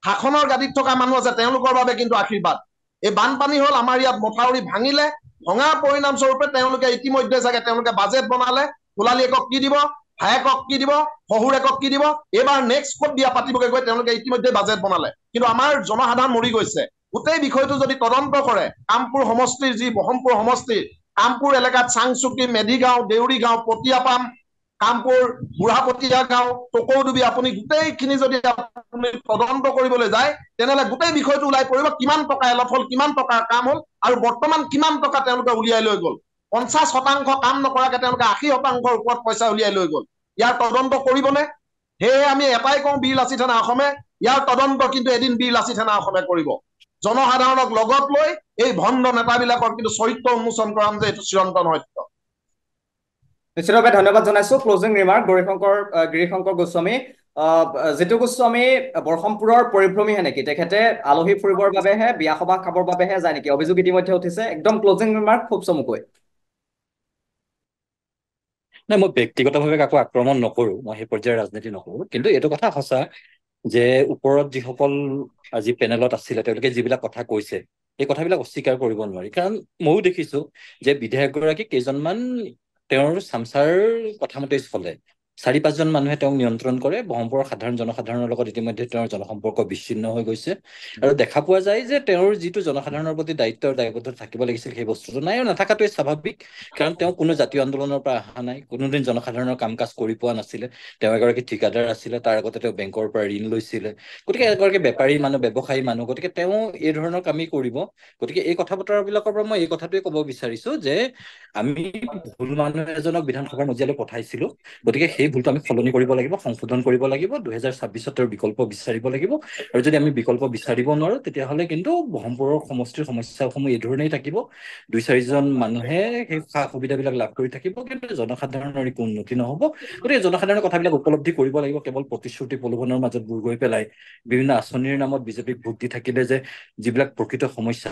শাসনৰ গাদীত থকা মানুহ আছে, তেওঁলোকৰ বাবে কিন্তু আশীৰ্বাদ। এই বানপানী হল, আমাৰ ইয়াত মথাউৰি ভাঙিলে, ভঙাৰ পৰিণাম স্বৰূপে তেওঁলোকে ইতিমধ্যে চাগে তেওঁলোকে বাজেট বনালে, কোলালীয়েকক কি দিব, ভায়েকক কি দিব, শহুৰেকক কি দিব, এইবাৰ নেক্সট ক'ত বিয়া পাতিবগৈ গৈ তেওঁলোকে ইতিমধ্যে বাজেট বনালে, কিন্তু আমাৰ জনসাধাৰণ মৰি গৈছে। গোটেই বিষয়টো যদি তদন্ত কৰে, কামপুৰ সমষ্টিৰ যি বহৰমপুৰ সমষ্টিৰ কামপুৰ এলেকাত চাংচুকী, মেধিগাঁও, দেউৰী গাঁও, পটিয়াপাম, কামপুৰ, বুঢ়াপটীয়া গাঁও, টকৌডুবি, আপুনি গোটেইখিনি যদি আপুনি তদন্ত কৰিবলৈ যায়, তেনেহলে গোটেই বিষয়টো ওলাই পৰিব, কিমান টকা এলট হল, কিমান টকাৰ কাম হল, আৰু বৰ্তমান কিমান টকা তেওঁলোকে উলিয়াই লৈ গল। 50% কাম নকৰাকে তেওঁলোকে 80%ৰ ওপৰত পইচা উলিয়াই লৈ গল। ইয়াৰ তদন্ত কৰিবনে? সেয়ে আমি এটাই কওঁ, বীৰ লাচিত সেনা অসমে, ইয়াৰ তদন্ত কিন্তু এদিন বীৰ লাচিত সেনা অসমে কৰিব। জনসাধাৰণক লগত লৈ এই ভণ্ড নেতাবিলাকৰ কিন্তু চৰিত্ৰ উন্মোচন কৰাম যে এইটো চিৰন্তন সত্য। নিশ্চিতভাৱে ধন্যবাদ জনাইছো। Closing remark Girishankar Goswami. জিতু গোস্বামী বৰহমপুৰৰ পৰিভ্ৰমীহে নেকি? তেখেতে আলহী ফুৰিবৰ বাবেহে, বিয়া সবাহ খাবৰ বাবেহে যায় নেকি? অভিযোগ ইতিমধ্যে উঠিছে। একদম ক্লোজিং ৰিমাৰ্ক খুব চমুকৈ। নাই, মই ব্যক্তিগতভাৱে কাকো আক্ৰমণ নকৰো, মই সেই পৰ্যায়ৰ ৰাজনীতি নকৰো, কিন্তু এইটো কথা সঁচা যে ওপৰত যিসকল আজি পেনেলত আছিলে তেওঁলোকে যিবিলাক কথা কৈছে, এই কথাবিলাক অস্বীকাৰ কৰিব নোৱাৰি। কাৰণ ময়ো দেখিছো যে বিধায়কগৰাকী কেইজনমান তেওঁৰ চামচাৰ কথা মতে চলে, 4-5 জন মানুহে তেওঁক নিয়ন্ত্ৰণ কৰে। বহৰমপুৰৰ সাধাৰণ জনসাধাৰণৰ লগত ইতিমধ্যে তেওঁৰ জনসম্পৰ্ক বিচ্ছিন্ন হৈ গৈছে, আৰু দেখা পোৱা যায় যে তেওঁৰ যিটো জনসাধাৰণৰ প্ৰতি দায়িত্ব আৰু দায়বদ্ধতা থাকিব লাগিছিল, সেই বস্তুটো নাই, আৰু নাথাকাটোৱে স্বাভাৱিক। কাৰণ তেওঁ কোনো জাতীয় আন্দোলনৰ পৰা অহা নাই, কোনোদিন জনসাধাৰণৰ কাম কাজ কৰি পোৱা নাছিলে। তেওঁ এগৰাকী ঠিকাদাৰ আছিলে, তাৰ আগতে তেওঁ বেংকৰ পৰা ঋণ লৈছিলে, গতিকে এগৰাকী বেপাৰী মানুহ, ব্যৱসায়ী মানুহ, গতিকে তেওঁ এই ধৰণৰ কামেই কৰিব। গতিকে এই কথা বতৰাবিলাকৰ পৰা মই এই কথাটোৱে ক'ব বিচাৰিছো যে আমি ভুল মানুহ এজনক বিধানসভাৰ মজিয়ালৈ পঠাইছিলো, গতিকে সেই ভুলটো আমি সলনি কৰিব লাগিব, সংশোধন কৰিব লাগিব। 2026ত তেওঁৰ বিকল্প বিচাৰিব লাগিব, আৰু যদি আমি বিকল্প বিচাৰিব নোৱাৰো, তেতিয়াহ'লে কিন্তু বহৰমপুৰৰ সমষ্টিৰ সমস্যাসমূহ এই ধৰণেই থাকিব। 2-4 জন মানুহে সেই সা সুবিধাবিলাক লাভ কৰি থাকিব, কিন্তু জনসাধাৰণৰ একো উন্নতি নহব। গতিকে জনসাধাৰণৰ কথাবিলাক উপলব্ধি কৰিব লাগিব। কেৱল প্ৰতিশ্ৰুতি প্ৰলোভনৰ মাজত বুৰ গৈ পেলাই বিভিন্ন আঁচনিৰ নামত বিজেপিক ভোট দি থাকিলে যে যিবিলাক প্ৰকৃত সমস্যা,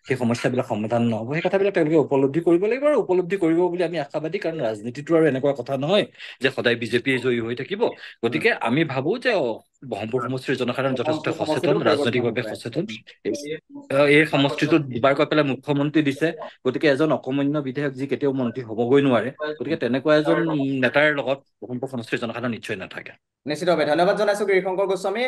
সেই সমস্যাবিলাক সমাধান নহব, সেই কথাবিলাক তেওঁলোকে উপলব্ধি কৰিব লাগিব, আৰু উপলব্ধি কৰিব বুলি আমি আশাবাদী। কাৰণ ৰাজনীতিটো আৰু এনেকুৱা কথা নহয় যে সদায় বিজেপিয়ে জয়ী হৈ থাকিব। গতিকে আমি ভাবো যে ব্ৰহ্মপুৰ সমষ্টিৰ জনসাধাৰণ যথেষ্ট ব্ৰহ্মপুৰ সচেতন, সমষ্টিতো পৰিৱৰ্তন ৰাজনৈতিকভাৱে হৈ আছে। সচেতন। এই সমষ্টিটোত দুবাৰ কৈ পেলাই মুখ্যমন্ত্ৰী দিছে, গতিকে এজন অকমান্য বিধায়ক যি কেতিয়াও মন্ত্ৰী হ'বগৈ নোৱাৰে, গতিকে তেনেকুৱা এজন নেতাৰ লগত ব্ৰহ্মপুৰ সমষ্টিৰ জনসাধাৰণ নিশ্চয় নাথাকে। নিশ্চিতভাৱে ধন্যবাদ জনাইছো গিৰিশংকৰ গোস্বামী।